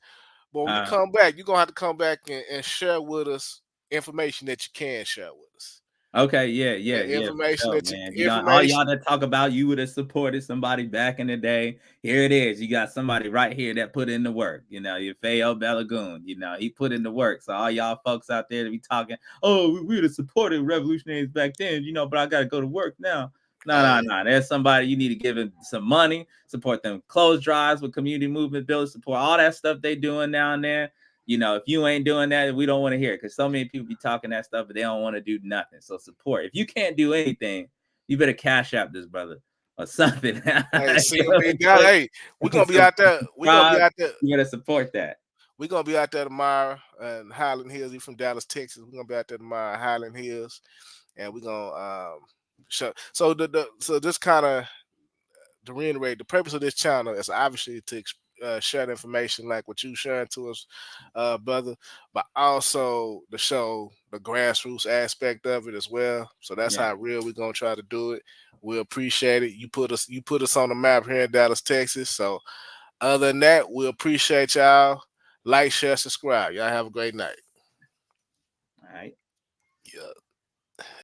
But when you come back, you're gonna have to come back and share with us information that you can share with us. Okay, yeah. Information Sure, that you man. You know, all y'all that talk about you would have supported somebody back in the day. Here it is. You got somebody right here that put in the work. You know, Yafeuh Balogun. You know, he put in the work. So all y'all folks out there to be talking, oh, we would have supported revolutionaries back then. You know, but I gotta go to work now. No. There's somebody you need to give him some money, support them clothes drives with community movement builders, support all that stuff they doing down there. You know, if you ain't doing that, we don't want to hear it because so many people be talking that stuff, but they don't want to do nothing. So support. If you can't do anything, you better cash out this brother or something. Hey, hey, we're gonna be out there. We're gonna be out there. You gotta support that. We're gonna be out there tomorrow in Highland Hills. He's from Dallas, Texas. We're gonna be out there tomorrow in Highland Hills, and we're gonna show. So so this kind of to reiterate, the purpose of this channel is obviously to share the information like what you sharing to us, brother, but also to show the grassroots aspect of it as well. So that's how real we're gonna try to do it. We appreciate it. You put us on the map here in Dallas, Texas. So other than that, we appreciate y'all. Like, share, subscribe. Y'all have a great night. All right. Yeah.